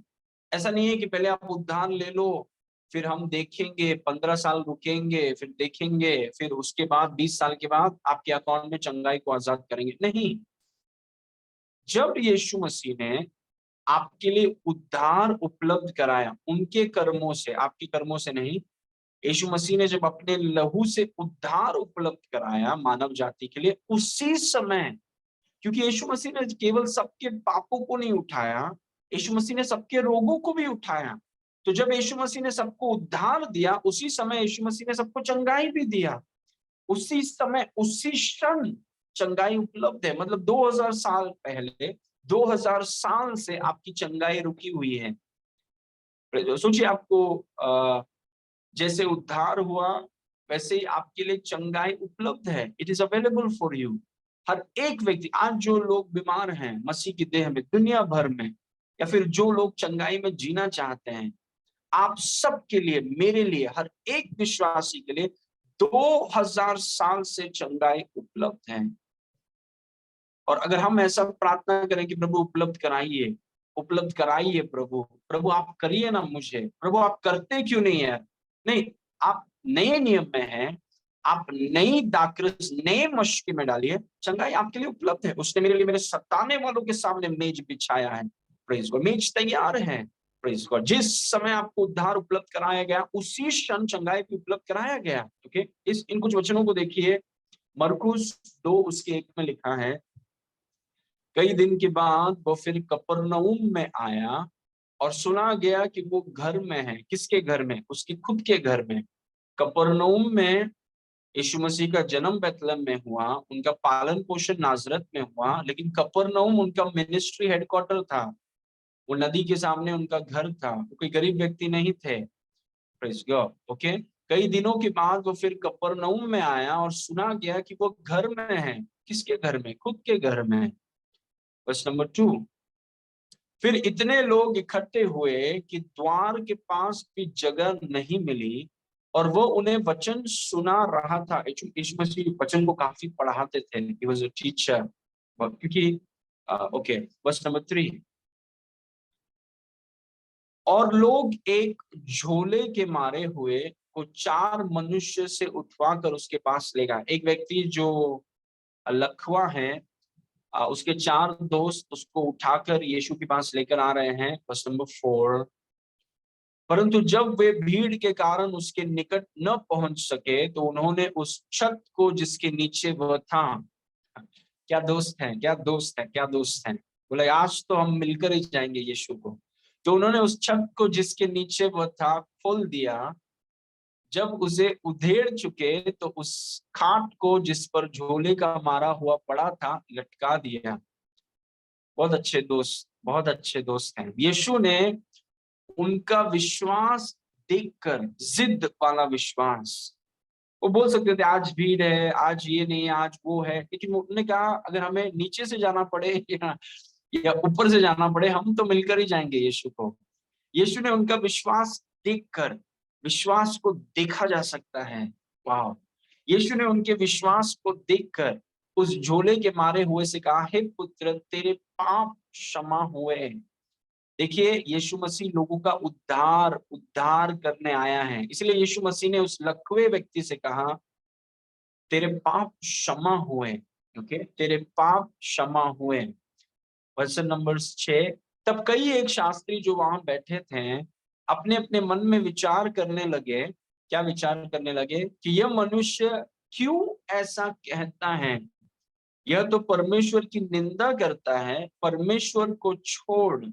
ऐसा नहीं है कि पहले आप उद्धार ले लो, फिर हम देखेंगे, 15 साल रुकेंगे, फिर देखेंगे, फिर उसके बाद 20 साल के बाद आपके अकाउंट में चंगाई को आजाद करेंगे। नहीं, जब यीशु मसीह ने आपके लिए उद्धार उपलब्ध कराया, उनके कर्मों से, आपके कर्मों से नहीं, यीशु मसीह ने जब अपने लहू से उद्धार उपलब्ध कराया मानव जाति के लिए, उसी समय, क्योंकि यीशु मसीह ने केवल सबके पापों को नहीं उठाया, यीशु मसीह ने सबके रोगों को भी उठाया। तो जब यीशु मसीह ने सबको उद्धार दिया, उसी समय यीशु मसीह ने सबको चंगाई भी दिया। उसी समय, उसी क्षण चंगाई उपलब्ध है। मतलब 2000 साल पहले, 2000 साल से आपकी चंगाई रुकी हुई है। सोचिए, आपको जैसे उद्धार हुआ वैसे ही आपके लिए चंगाई उपलब्ध है। It is available for you. हर एक व्यक्ति, आज जो लोग बीमार हैं मसीह की देह में दुनिया भर में, या फिर जो लोग चंगाई में जीना चाहते हैं, आप सबके लिए, मेरे लिए, हर एक विश्वासी के लिए 2000 साल से चंगाई उपलब्ध है। और अगर हम ऐसा प्रार्थना करें कि प्रभु उपलब्ध कराइए, उपलब्ध कराइए प्रभु, प्रभु आप करिए ना मुझे, प्रभु आप करते क्यों नहीं है? नहीं, आप नए नियम में हैं, आप नई दाखरस, नए मशके में डालिए, चंगाई आपके लिए उपलब्ध है। उसने मेरे लिए मेरे सताने वालों के सामने मेज बिछाया है। प्रेज गॉड, मेज तैयार है। प्रेज गॉड, जिस समय आपको उद्धार उपलब्ध कराया गया, उसी क्षण चंगाई भी उपलब्ध कराया गया। ओके, इन कुछ वचनों को देखिए। मरकुस 2 उसके 1 में लिखा है, कई दिन के बाद वो फिर कफरनहूम में आया और सुना गया कि वो घर में है। किसके घर में? उसके खुद के घर में। कफरनहूम में यीशु मसीह का जन्म बैतलहम में हुआ, उनका पालन पोषण नाजरत में हुआ, लेकिन कफरनहूम उनका मिनिस्ट्री हेडक्वार्टर था। वो नदी के सामने उनका घर था। वो कोई गरीब व्यक्ति नहीं थे। Praise God. ओके, कई दिनों के बाद वो फिर कफरनहूम में आया और सुना गया कि वो घर में है। किसके घर में? खुद के घर में। वर्स नंबर 2, फिर इतने लोग इकट्ठे हुए कि द्वार के पास भी जगह नहीं मिली और वो उन्हें वचन सुना रहा था। यीशु मसीह वचन को काफी पढ़ाते थे। He was a teacher. क्योंकि ओके, वर्स नंबर 3, और लोग एक झोले के मारे हुए को 4 मनुष्य से उठवाकर उसके पास ले गए। एक व्यक्ति जो लकवा है, उसके 4 दोस्त उसको उठाकर यीशु के पास लेकर आ रहे हैं। वर्स नंबर 4, परंतु जब वे भीड़ के कारण उसके निकट न पहुंच सके तो उन्होंने उस छत को जिसके नीचे वह था, क्या दोस्त हैं, क्या दोस्त हैं, क्या दोस्त हैं, बोले आज तो हम मिलकर ही जाएंगे यीशु को। तो उन्होंने उस छत को जिसके नीचे वह था खोल दिया, जब उसे उधेड़ चुके तो उस खाट को जिस पर झोले का मारा हुआ पड़ा था लटका दिया। बहुत अच्छे दोस्त हैं। यीशु ने उनका विश्वास देखकर, जिद वाला विश्वास, वो बोल सकते थे आज भीड़ है, आज ये नहीं, आज वो है, लेकिन उन्होंने कहा अगर हमें नीचे से जाना पड़े या ऊपर से जाना पड़े, हम तो मिलकर ही जाएंगे यीशु को। यीशु ने उनका विश्वास देखकर, विश्वास को देखा जा सकता है। वाह! यीशु ने उनके विश्वास को देखकर उस झोले के मारे हुए से कहा, हे पुत्र, तेरे पाप क्षमा हुए। देखिए, यीशु मसीह लोगों का उद्धार उद्धार करने आया है, इसलिए यीशु मसीह ने उस लकवे व्यक्ति से कहा, तेरे पाप क्षमा हुए। ओके, तेरे पाप क्षमा हुए। वर्षन नंबर 6। तब कई एक शास्त्री जो वहां बैठे थे अपने अपने मन में विचार करने लगे। क्या विचार करने लगे? कि यह मनुष्य क्यों ऐसा कहता है? यह तो परमेश्वर की निंदा करता है। परमेश्वर को छोड़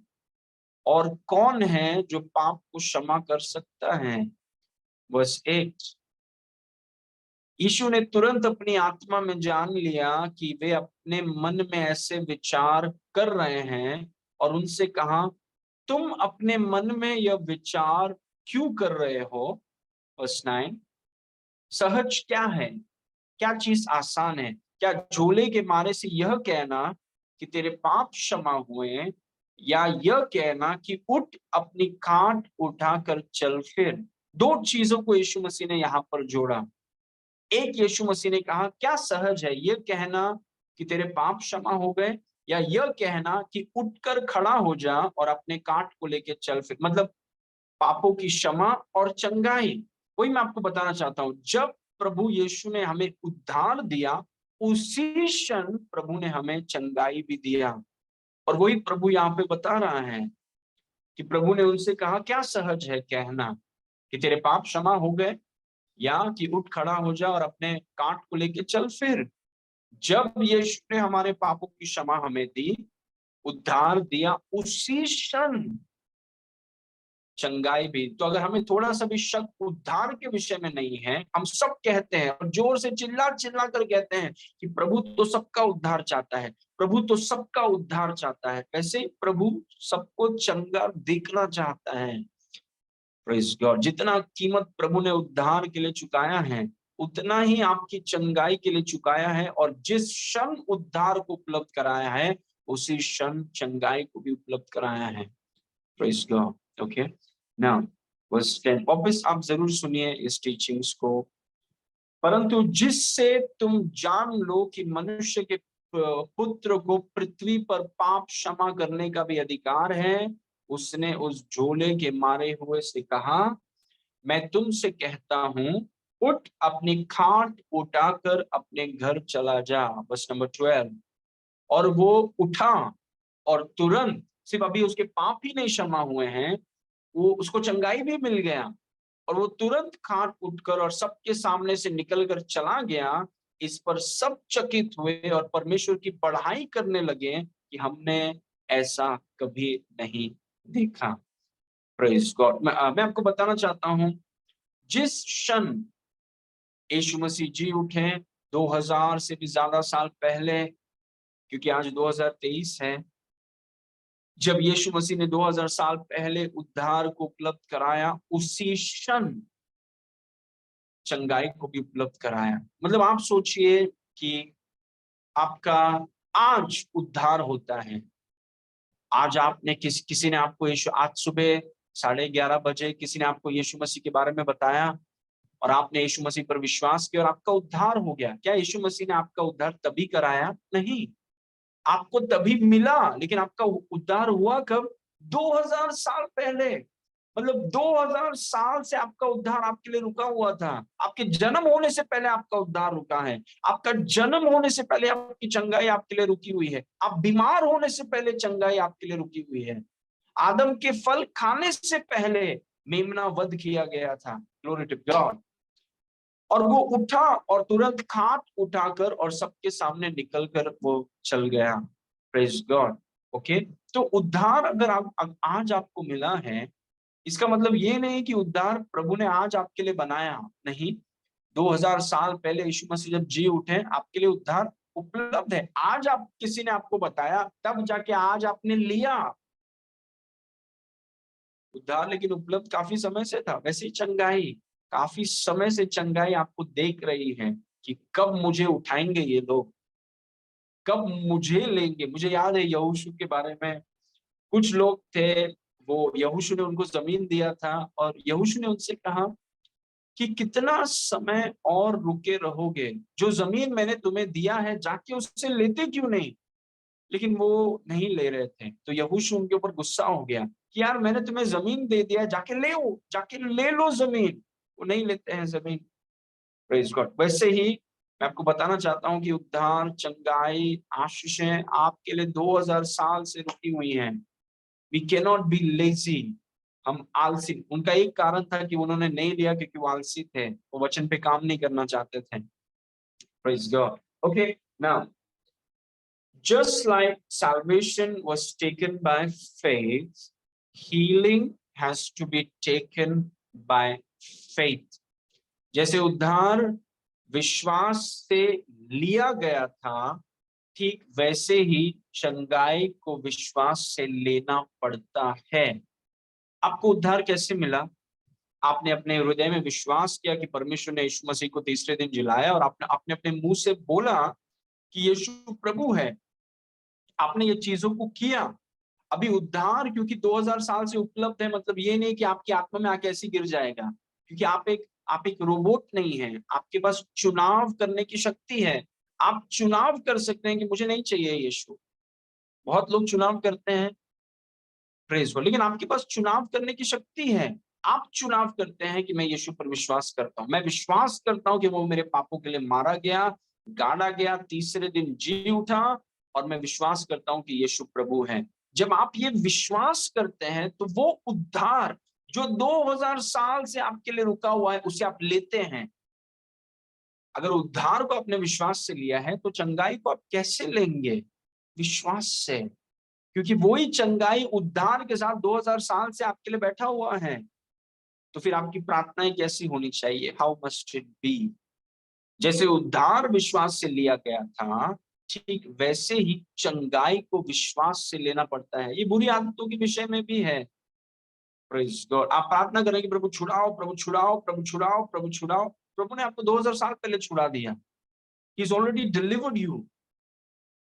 और कौन है जो पाप को क्षमा कर सकता है? वर्स 8। यीशु ने तुरंत अपनी आत्मा में जान लिया कि वे अपने मन में ऐसे विचार कर रहे हैं और उनसे कहा, तुम अपने मन में यह विचार क्यों कर रहे हो? वर्स 9। सहज क्या है? क्या चीज आसान है? क्या झोले के मारे से यह कहना कि तेरे पाप क्षमा हुए, या यह कहना कि उठ अपनी खाट उठाकर चल फिर? दो चीजों को यीशु मसीह ने यहाँ पर जोड़ा। एक, यीशु मसीह ने कहा क्या सहज है यह कहना कि तेरे पाप क्षमा हो गए, या यह कहना कि उठकर खड़ा हो जा और अपने काट को लेके चल फिर। मतलब पापों की क्षमा और चंगाई। वही मैं आपको बताना चाहता हूं, जब प्रभु यीशु ने हमें उद्धार दिया, उसी क्षण प्रभु ने हमें चंगाई भी दिया। और वही प्रभु यहाँ पे बता रहा है कि प्रभु ने उनसे कहा क्या सहज है कहना कि तेरे पाप क्षमा हो गए, या कि उठ खड़ा हो जा और अपने काट को लेके चल फिर। जब यीशु ने हमारे पापों की क्षमा हमें दी, उद्धार दिया, उसी क्षण चंगाई भी। तो अगर हमें थोड़ा सा भी शक उद्धार के विषय में नहीं है, हम सब कहते हैं और जोर से चिल्ला चिल्ला कर कहते हैं कि प्रभु तो सबका उद्धार चाहता है, प्रभु तो सबका उद्धार चाहता है, वैसे प्रभु सबको चंगा देखना चाहता है। Praise God. जितना कीमत प्रभु ने उद्धार के लिए चुकाया है, उतना ही आपकी चंगाई के लिए चुकाया है, और जिस क्षण उद्धार को उपलब्ध कराया है, उसी क्षण चंगाई को भी उपलब्ध कराया है। Praise God. Okay, now verse 10। वापस आप जरूर सुनिए इस टीचिंग्स को। परंतु जिससे तुम जान लो कि मनुष्य के पुत्र को पृथ्वी पर पाप क्षमा करने का भी अधिकार है, उसने उस झोले के मारे हुए से कहा, मैं तुमसे कहता हूं, उठ अपनी खाट उठाकर अपने घर चला जा। बस नंबर 12। और वो उठा और तुरंत, सिर्फ अभी उसके पाप ही नहीं क्षमा हुए हैं, वो उसको चंगाई भी मिल गया, और वो तुरंत खाट उठकर और सबके सामने से निकलकर चला गया। इस पर सब चकित हुए और परमेश्वर की बड़ाई करने लगे कि हमने ऐसा कभी नहीं देखा। Praise God. मैं आपको बताना चाहता हूं, जिस क्षण यीशु मसीह जी उठे 2000 से भी ज्यादा साल पहले, क्योंकि आज 2023 है, जब यीशु मसीह ने 2000 साल पहले उद्धार को उपलब्ध कराया, उसी क्षण चंगाई को भी उपलब्ध कराया। मतलब आप सोचिए कि आपका आज उद्धार होता है। आज आपने किसी ने आपको यीशु, आज सुबह 11:30 बजे किसी ने आपको यीशु मसीह के बारे में बताया, और आपने यीशु मसीह पर विश्वास किया और आपका उद्धार हो गया। क्या यीशु मसीह ने आपका उद्धार तभी कराया? नहीं, आपको तभी मिला, लेकिन आपका उद्धार हुआ कब? 2000 साल पहले। मतलब 2000 साल से आपका उद्धार आपके लिए रुका हुआ था। आपके जन्म होने से पहले आपका उद्धार रुका है। आपका जन्म होने से पहले आपकी चंगाई आपके लिए रुकी हुई है। आप बीमार होने से पहले चंगाई आपके लिए रुकी हुई है। आदम के फल खाने से पहले मेमना वध किया गया था। Glory to God. और वो उठा और तुरंत खाट उठाकर और सबके सामने निकलकर वो चल गया। Praise God. ओके, तो उद्धार अगर आज आपको मिला है, इसका मतलब ये नहीं कि उद्धार प्रभु ने आज आपके लिए बनाया, नहीं। 2000 साल पहले यीशु मसीह जब जी उठे, आपके लिए उद्धार उपलब्ध है। आज आप किसी ने आपको बताया, तब जाके आज आपने लिया उद्धार, लेकिन उपलब्ध काफी समय से था। वैसे ही चंगाई, काफी समय से चंगाई आपको देख रही है कि कब मुझे उठाएंगे ये लोग, कब मुझे लेंगे। मुझे याद है यहोशू के बारे में, कुछ लोग थे, वो यहोशू ने उनको जमीन दिया था और यहोशू ने उनसे कहा कि कितना समय और रुके रहोगे, जो जमीन मैंने तुम्हें दिया है जाके उससे लेते क्यों नहीं। लेकिन वो नहीं ले रहे थे, तो यहोशू उनके ऊपर गुस्सा हो गया कि यार मैंने तुम्हें जमीन दे दिया, जाके ले लो जमीन। वो नहीं लेते हैं जमीन। Praise God. वैसे ही मैं आपको बताना चाहता हूँ कि उद्धार, चंगाई, आशीषें आपके लिए 2000 साल से रुकी हुई हैं। We can not be lazy. हम आलसी, उनका एक कारण था कि उन्होंने नहीं लिया क्योंकि वो आलसी थे, वो वचन पे काम नहीं करना चाहते थे। Praise God. Okay, now just like salvation was taken by faith, healing has to be taken by faith. जैसे उद्धार विश्वास से लिया गया था, ठीक वैसे ही चंगाई को विश्वास से लेना पड़ता है। आपको उद्धार कैसे मिला? आपने अपने हृदय में विश्वास किया कि परमेश्वर ने यीशु मसीह को तीसरे दिन जिलाया, और आपने आपने अपने मुंह से बोला कि यीशु प्रभु है। आपने ये चीजों को किया। अभी उद्धार क्योंकि 2000 साल से उपलब्ध है, मतलब ये नहीं कि आपकी आत्मा में आके ऐसे गिर जाएगा, क्योंकि आप एक रोबोट नहीं है। आपके पास चुनाव करने की शक्ति है। आप चुनाव कर सकते हैं कि मुझे नहीं चाहिए यीशु। बहुत लोग चुनाव करते हैं, प्रेज गॉड, लेकिन आपके पास चुनाव करने की शक्ति है। आप चुनाव करते हैं कि मैं यीशु पर विश्वास करता हूँ, मैं विश्वास करता हूँ कि वो मेरे पापों के लिए मारा गया, गाड़ा गया, तीसरे दिन जी उठा, और मैं विश्वास करता हूँ कि यीशु प्रभु है। जब आप ये विश्वास करते हैं तो वो उद्धार जो 2000 साल से आपके लिए रुका हुआ है, उसे आप लेते हैं। अगर उद्धार को आपने विश्वास से लिया है तो चंगाई को आप कैसे लेंगे? विश्वास से। क्योंकि वही चंगाई उद्धार के साथ 2000 साल से आपके लिए बैठा हुआ है। तो फिर आपकी प्रार्थनाएं कैसी होनी चाहिए? How must it be? जैसे उद्धार विश्वास से लिया गया था, ठीक वैसे ही चंगाई को विश्वास से लेना पड़ता है। ये बुरी आदतों के विषय में भी है। Praise God. आप प्रार्थना करें कि प्रभु छुड़ाओ, प्रभु छुड़ाओ, प्रभु छुड़ाओ, प्रभु छुड़ाओ। प्रभु ने आपको 2000 साल पहले छुड़ा दिया। He is already delivered you.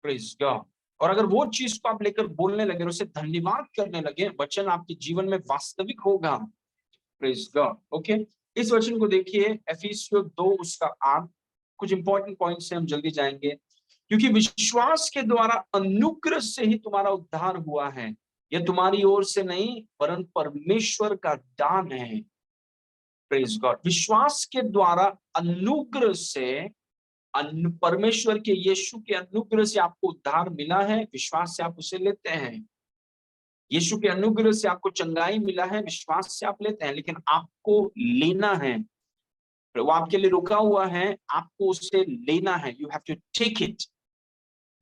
Praise God. और अगर वो चीज को आप लेकर बोलने लगे और उसे धन्यवाद करने लगे, वचन आपके जीवन में वास्तविक होगा। Praise God. ओके, इस वचन को देखिए, एफिसियों 2 उसका 8। कुछ इंपॉर्टेंट पॉइंट्स से हम जल्दी जाएंगे। क्योंकि विश्वास के द्वारा अनुग्रह से ही तुम्हारा उद्धार हुआ है, यह तुम्हारी ओर से नहीं वरन परमेश्वर का दान है। Praise God. विश्वास के द्वारा अनुग्रह से, परमेश्वर के यीशु के अनुग्रह से आपको उद्धार मिला है, विश्वास से आप उसे लेते हैं। यीशु के अनुग्रह से आपको चंगाई मिला है, विश्वास से आप लेते हैं, लेकिन आपको लेना है। वो आपके लिए रुका हुआ है, आपको उसे लेना है। You have to take it.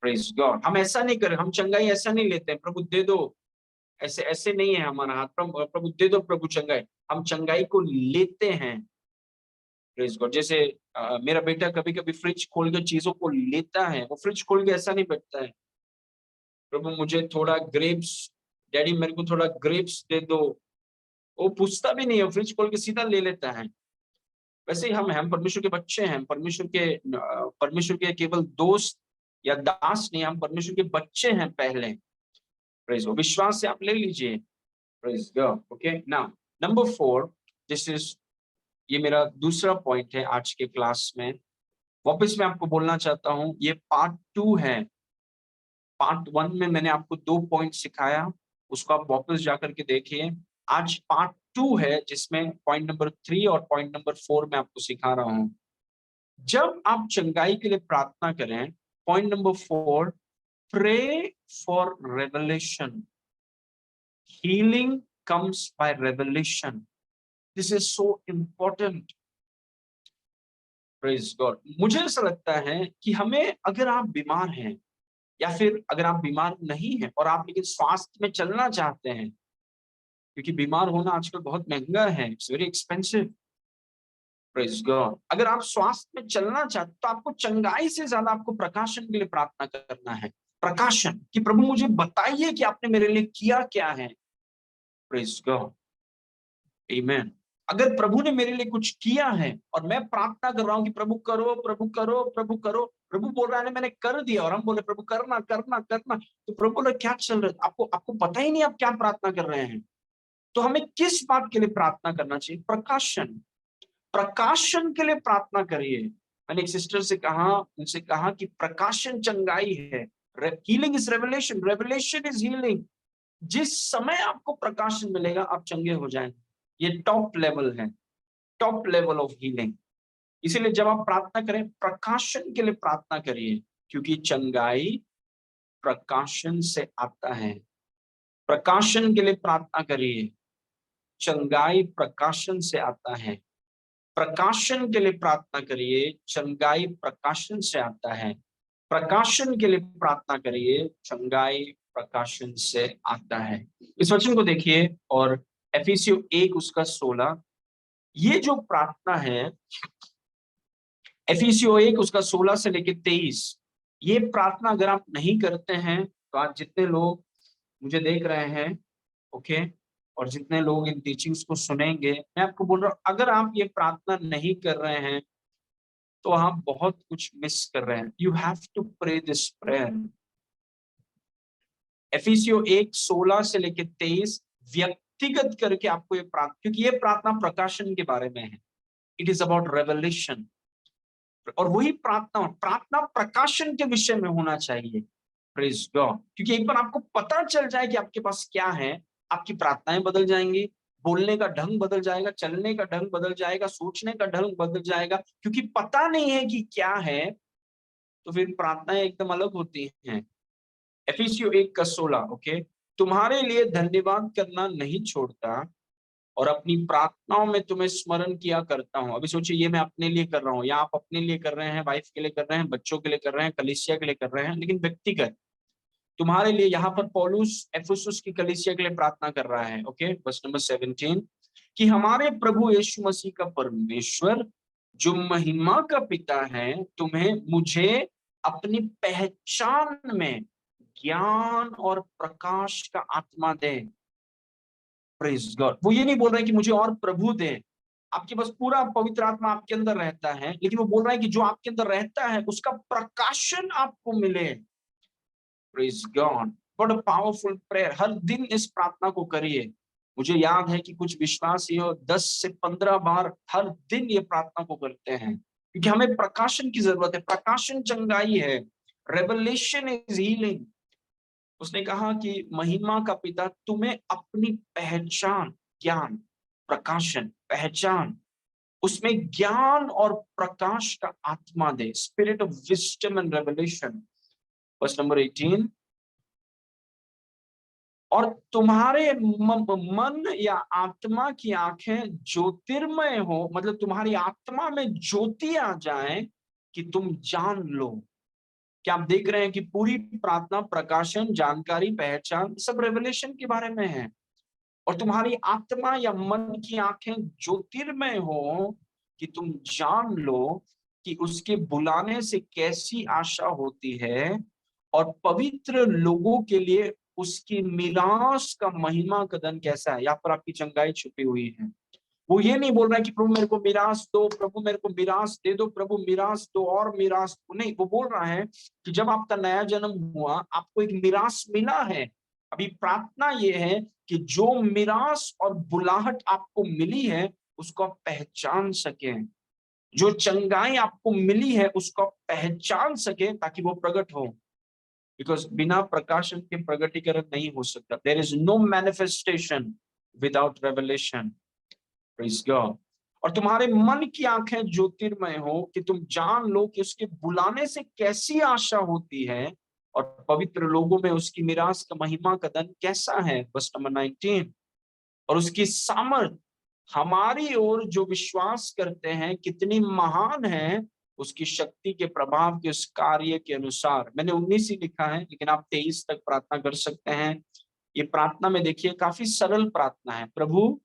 Praise God. हम ऐसा नहीं करें, हम चंगाई ऐसा नहीं लेते हैं, प्रभु दे दो, ऐसे ऐसे नहीं है हमारा हाथ। प्रभु दे दो, प्रभु चंगाई। हम चंगाई को लेते हैं। Praise God. जैसे मेरा बेटा कभी कभी फ्रिज खोल के चीजों को लेता है। वो फ्रिज खोल के ऐसा नहीं बैठता है, प्रभु मुझे थोड़ा ग्रेप्स, डैडी मेरे को थोड़ा ग्रेप्स दे दो। वो पूछता भी नहीं है, फ्रिज खोल के सीधा ले लेता है। वैसे ही हम परमेश्वर के बच्चे हैं, परमेश्वर के केवल दोस्त या दास नहीं, हम परमेश्वर के बच्चे हैं पहले। Praise God. विश्वास से आप ले लीजिए। Praise God. Okay, now number 4, this is, ये मेरा दूसरा पॉइंट है आज के क्लास में। वापस मैं आपको बोलना चाहता हूं, ये पार्ट 2 है। पार्ट 1 में मैंने आपको 2 पॉइंट सिखाया, उसको आप वापस जाकर के देखिए। आज पार्ट 2 है जिसमें पॉइंट नंबर 3 और पॉइंट नंबर 4 मैं आपको सिखा रहा हूं। जब आप चंगाई के लिए प्रार्थना करें, point number 4, pray for revelation. Healing comes by revelation. This is so important. Praise God. मुझे ऐसा लगता है कि हमें, अगर आप बीमार हैं या फिर अगर आप बीमार नहीं हैं और आप लेकिन स्वास्थ्य में चलना चाहते हैं, क्योंकि बीमार होना आजकल बहुत महंगा है, it's very expensive. Praise God. अगर आप स्वास्थ्य में चलना चाहते तो आपको चंगाई से ज्यादा आपको प्रकाशन के लिए प्रार्थना करना है। प्रकाशन कि प्रभु मुझे बताइए कि आपने मेरे लिए किया क्या है। प्रेज गॉड, आमीन। अगर प्रभु ने मेरे लिए कुछ किया है और मैं प्रार्थना कर रहा हूं कि प्रभु करो, प्रभु करो, प्रभु करो, प्रभु बोल रहा है मैंने कर दिया, और हम बोले प्रभु करना करना करना, तो प्रभु बोले क्या चल रहा है, आपको आपको पता ही नहीं आप क्या प्रार्थना कर रहे हैं। तो हमें किस बात के लिए प्रार्थना करना चाहिए? प्रकाशन, प्रकाशन के लिए प्रार्थना करिए। मैंने एक सिस्टर से कहा, उनसे कहा कि प्रकाशन चंगाई है, healing is revelation, revelation is healing. जिस समय आपको प्रकाशन मिलेगा आप चंगे हो जाएंगे। ये टॉप लेवल है, टॉप लेवल ऑफ हीलिंग। इसीलिए जब आप प्रार्थना करें प्रकाशन के लिए प्रार्थना करिए, क्योंकि चंगाई प्रकाशन से आता है। प्रकाशन के लिए प्रार्थना करिए, चंगाई प्रकाशन से आता है। प्रकाशन के लिए प्रार्थना करिए, चंगाई प्रकाशन से आता है। प्रकाशन के लिए प्रार्थना करिए, चंगाई प्रकाशन से आता है। इस वचन को देखिए, और एफिसियों 1 उसका 16, ये जो प्रार्थना है एफिसियों 1 उसका 16 से लेकर 23, ये प्रार्थना अगर आप नहीं करते हैं तो आज जितने लोग मुझे देख रहे हैं, ओके, और जितने लोग इन टीचिंग्स को सुनेंगे, मैं आपको बोल रहा हूं अगर आप ये प्रार्थना नहीं कर रहे हैं तो आप बहुत कुछ मिस कर रहे हैं। You have to pray this prayer. एफिसियों 1 16 से लेकर 23 व्यक्तिगत करके आपको ये प्रार्थना, क्योंकि ये प्रार्थना प्रकाशन के बारे में है, इट इज अबाउट रेवलेशन। और वही प्रार्थना प्रार्थना प्रकाशन के विषय में होना चाहिए। Praise God. क्योंकि एक बार आपको पता चल जाए कि आपके पास क्या है, आपकी प्रार्थनाएं बदल जाएंगी, बोलने का ढंग बदल जाएगा, चलने का ढंग बदल जाएगा, सोचने का ढंग बदल जाएगा। क्योंकि पता नहीं है कि क्या है, तो फिर प्रार्थनाएं एकदम अलग होती हैं। एफिसियों 1 का 16, ओके, तुम्हारे लिए धन्यवाद करना नहीं छोड़ता और अपनी प्रार्थनाओं में तुम्हें स्मरण किया करता हूं। अभी सोचिए, ये मैं अपने लिए कर रहा हूं, या आप अपने लिए कर रहे हैं, वाइफ के लिए कर रहे हैं, बच्चों के लिए कर रहे हैं, कलीसिया के लिए कर रहे हैं, लेकिन व्यक्तिगत तुम्हारे लिए। यहाँ पर पौलुस एफेसुस की कलीसिया के लिए प्रार्थना कर रहा है, ओके, वर्स नंबर 17, कि हमारे प्रभु यीशु मसीह का परमेश्वर जो महिमा का पिता है तुम्हें मुझे अपनी पहचान में ज्ञान और प्रकाश का आत्मा दे। Praise God. वो ये नहीं बोल रहा है कि मुझे और प्रभु दे, आपके पास पूरा पवित्र आत्मा आपके अंदर रहता है, लेकिन वो बोल रहा है कि जो आपके अंदर रहता है उसका प्रकाशन आपको मिले। Praise God. What a powerful prayer. हर दिन इस प्रार्थना को करिए। मुझे याद है कि कुछ विश्वासी 10 से 15 बार हर दिन ये प्रार्थना को करते हैं, क्योंकि हमें प्रकाशन की जरूरत है। प्रकाशन चंगाई है, रेवलेशन इज हीलिंग। उसने कहा कि महिमा का पिता तुम्हें अपनी पहचान, ज्ञान, प्रकाशन, पहचान, उसमें ज्ञान और प्रकाश का आत्मा दे, spirit of wisdom and revelation. Verse number 18, और तुम्हारे मन या आत्मा की आंखें ज्योतिर्मय हो, मतलब तुम्हारी आत्मा में ज्योति आ जाए कि तुम जान लो। क्या आप देख रहे हैं कि पूरी प्रार्थना प्रकाशन, जानकारी, पहचान, सब रेवलेशन के बारे में है। और तुम्हारी आत्मा या मन की आंखें ज्योतिर्मय हो कि तुम जान लो कि उसके बुलाने से कैसी आशा होती है और पवित्र लोगों के लिए उसकी मिरास का महिमा कदन कैसा है। यहाँ पर आपकी चंगाई छुपी हुई है। वो ये नहीं बोल रहा है कि प्रभु मेरे को मिरास दो, प्रभु मेरे को मिरास दे दो, प्रभु मिरास दो और मिरास दो। नहीं, वो बोल रहा है कि जब आपका नया जन्म हुआ आपको एक मिरास मिला है। अभी प्रार्थना ये है कि जो मिरास और बुलाहट आपको मिली है उसको आप पहचान सके, जो चंगाई आपको मिली है उसको आप पहचान सके, ताकि वो प्रकट हो। बिकॉज बिना प्रकाशन के प्रगटीकरण नहीं हो सकता। There is no manifestation without revelation. Praise God. और तुम्हारे मन की आंखें ज्योतिर्मय हो कि तुम जान लो कि उसके बुलाने से कैसी आशा होती है और पवित्र लोगों में उसकी मिरास का महिमा का धन कैसा है। वर्स नंबर 19, और उसकी सामर्थ हमारी ओर जो विश्वास करते हैं कितनी महान है, उसकी शक्ति के प्रभाव के उस कार्य के अनुसार। मैंने 19 ही लिखा है, लेकिन आप 23 तक प्रार्थना कर सकते हैं। ये प्रार्थना में देखिए काफी सरल प्रार्थना है। प्रभु,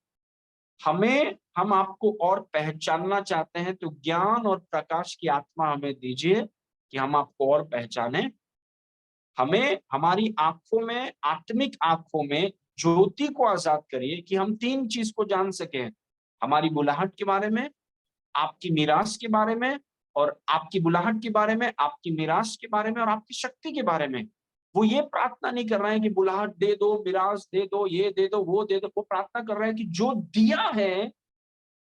हम आपको और पहचानना चाहते हैं, तो ज्ञान और प्रकाश की आत्मा हमें दीजिए कि हम आपको और पहचाने। हमें हमारी आंखों में, आत्मिक आंखों में ज्योति को आजाद करिए कि हम तीन चीज को जान सके, हमारी बुलाहट के बारे में, आपकी मीरास के बारे में, और आपकी बुलाहट के बारे में, आपकी मीरास के बारे में, और आपकी शक्ति के बारे में। वो ये प्रार्थना नहीं कर रहे हैं कि बुलाहट दे दो, मीरास दे दो, ये दे दो, वो दे दो। वो प्रार्थना कर रहे हैं कि जो दिया है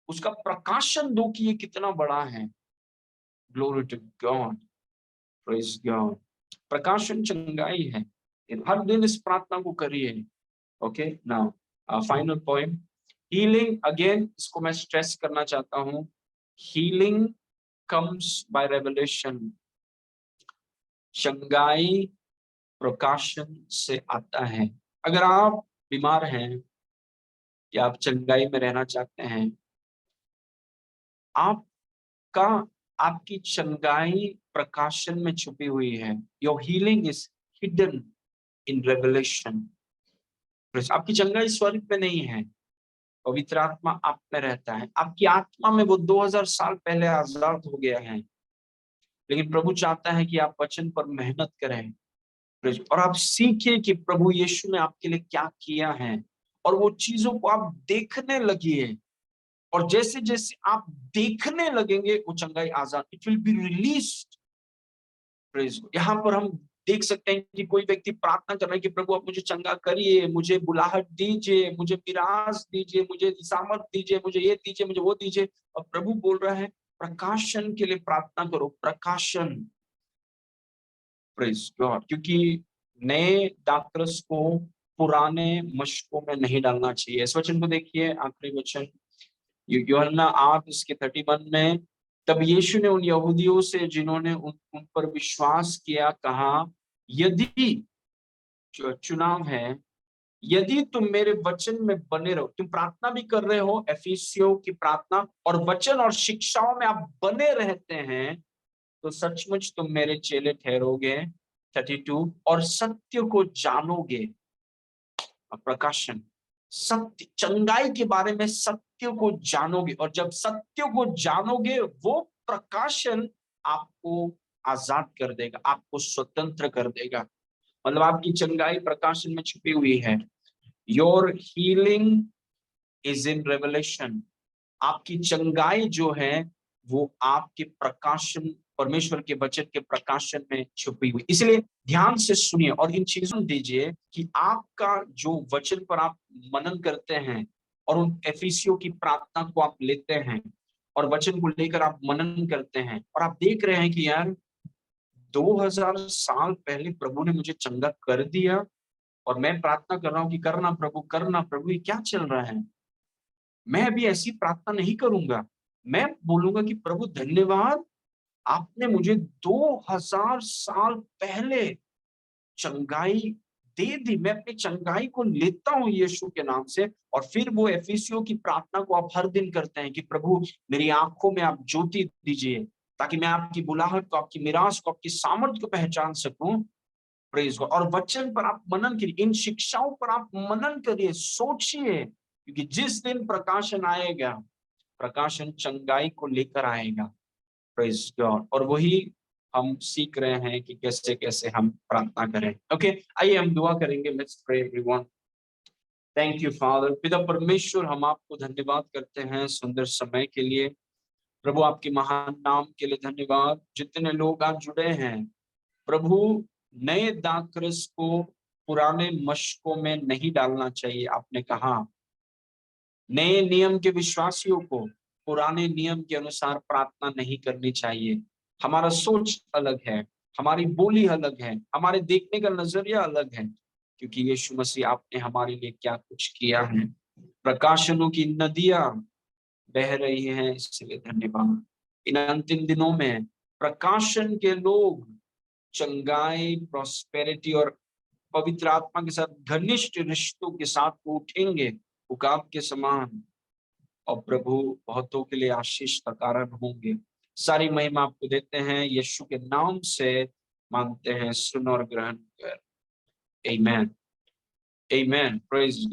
उसका प्रकाशन दो कि ये कितना बड़ा है। Glory to God, praise God. प्रकाशन चंगाई है। हर दिन इस प्रार्थना को करिए। Okay, now final point, healing. Again इसको मैं स्ट्रेस करना चाहता हूं, हीलिंग कम्स बाय रेवलेशन। चंगाई प्रकाशन से आता है। अगर आप बीमार हैं या आप चंगाई में रहना चाहते हैं, आपका आपकी चंगाई प्रकाशन में छुपी हुई है। Your healing is hidden in revelation. आपकी चंगाई स्वर्ग में नहीं है, पवित्र आत्मा आप में रहता है। आपकी आत्मा में वो 2000 साल पहले आजाद हो गया है, लेकिन प्रभु चाहता है कि आप वचन पर मेहनत करें और आप सीखिए कि प्रभु यीशु ने आपके लिए क्या किया है, और वो चीजों को आप देखने लगिए। और जैसे जैसे आप देखने लगेंगे वो चंगाई आजाद, इट विल बी रिलीज्ड। यहाँ पर हम देख सकते हैं कि कोई व्यक्ति प्रार्थना कर रहा है कि प्रभु आप मुझे चंगा करिए, मुझे बुलाहट दीजिए, मुझे मिरास दीजिए, मुझे सामर्थ दीजिए, मुझे ये दीजिए, मुझे वो दीजिए। और प्रभु बोल रहा है प्रकाशन के लिए प्रार्थना करो, प्रकाशन। Praise God. क्योंकि नए दाखरस को पुराने मशकों में नहीं डालना चाहिए। इस वचन को देखिए, आखिरी वचन यूहन्ना 8 उसके 31 में, तब यीशु ने उन यहूदियों से जिन्होंने उन पर विश्वास किया कहा, यदि चुनाव है, यदि तुम मेरे वचन में बने रहो। तुम प्रार्थना भी कर रहे हो, एफिसियों की प्रार्थना, और वचन और शिक्षाओं में आप बने रहते हैं, तो सचमुच तुम मेरे चेले ठहरोगे। 32, और सत्य को जानोगे। प्रकाशन, सत्य, चंगाई के बारे में सत्य को जानोगे, और जब सत्य को जानोगे वो प्रकाशन आपको आजाद कर देगा, आपको स्वतंत्र कर देगा। मतलब आपकी चंगाई प्रकाशन में छुपी हुई है। Your healing is in revelation. आपकी चंगाई जो है वो आपके प्रकाशन, परमेश्वर के वचन के प्रकाशन में छुपी हुई। इसलिए ध्यान से सुनिए और इन चीजों दीजिए कि आपका जो वचन पर आप मनन करते हैं और उन एफिसियों की प्रार्थना को आप लेते हैं और वचन को लेकर आप मनन करते हैं, और आप देख रहे हैं कि यार 2000 साल पहले प्रभु ने मुझे चंगा कर दिया, और मैं प्रार्थना कर रहा हूँ कि करना प्रभु, करना प्रभु, ये क्या चल रहा है। मैं अभी ऐसी प्रार्थना नहीं करूंगा। मैं बोलूंगा कि प्रभु धन्यवाद, आपने मुझे 2000 साल पहले चंगाई दे दी। मैं अपनी चंगाई को लेता हूं यीशु के नाम से। और फिर वो एफिसियों की प्रार्थना को आप हर दिन करते हैं कि प्रभु मेरी आंखों में आप ज्योति दीजिए, ताकि मैं आपकी बुलाहट को, आपकी मिरास को, आपकी सामर्थ को पहचान सकूं। Praise God. और वचन पर आप मनन करिए, इन शिक्षाओं पर आप मनन करिए, सोचिए, क्योंकि जिस दिन प्रकाशन आएगा, प्रकाशन चंगाई को लेकर आएगा। Praise God. और वही हम सीख रहे हैं कि कैसे कैसे हम प्रार्थना करें। ओके, आइए हम दुआ करेंगे। Let's pray everyone. Thank you father. पिता परमेश्वर, हम आपको धन्यवाद करते हैं सुंदर समय के लिए। प्रभु आपके महान नाम के लिए धन्यवाद। जितने लोग आज जुड़े हैं प्रभु, नए दाखरस को पुराने मशकों में नहीं डालना चाहिए। आपने कहा नए नियम के विश्वासियों को पुराने नियम के अनुसार प्रार्थना नहीं करनी चाहिए। हमारा सोच अलग है, हमारी बोली अलग है, हमारे देखने का नजरिया अलग है, क्योंकि यीशु मसीह आपने हमारे लिए क्या कुछ किया है। प्रकाशनों की नदियां बह रही हैं, इसलिए धन्यवाद। इन अंतिम दिनों में प्रकाशन के लोग चंगाई, प्रॉस्पेरिटी और पवित्र आत्मा के साथ घनिष्ठ रिश्तों के साथ वो उठेंगे उकाब के समान, और प्रभु बहुतों के लिए आशीष का कारण होंगे। सारी महिमा आपको देते हैं, यीशु के नाम से मांगते हैं, सुन और ग्रहण कर। आमीन। Amen. Praise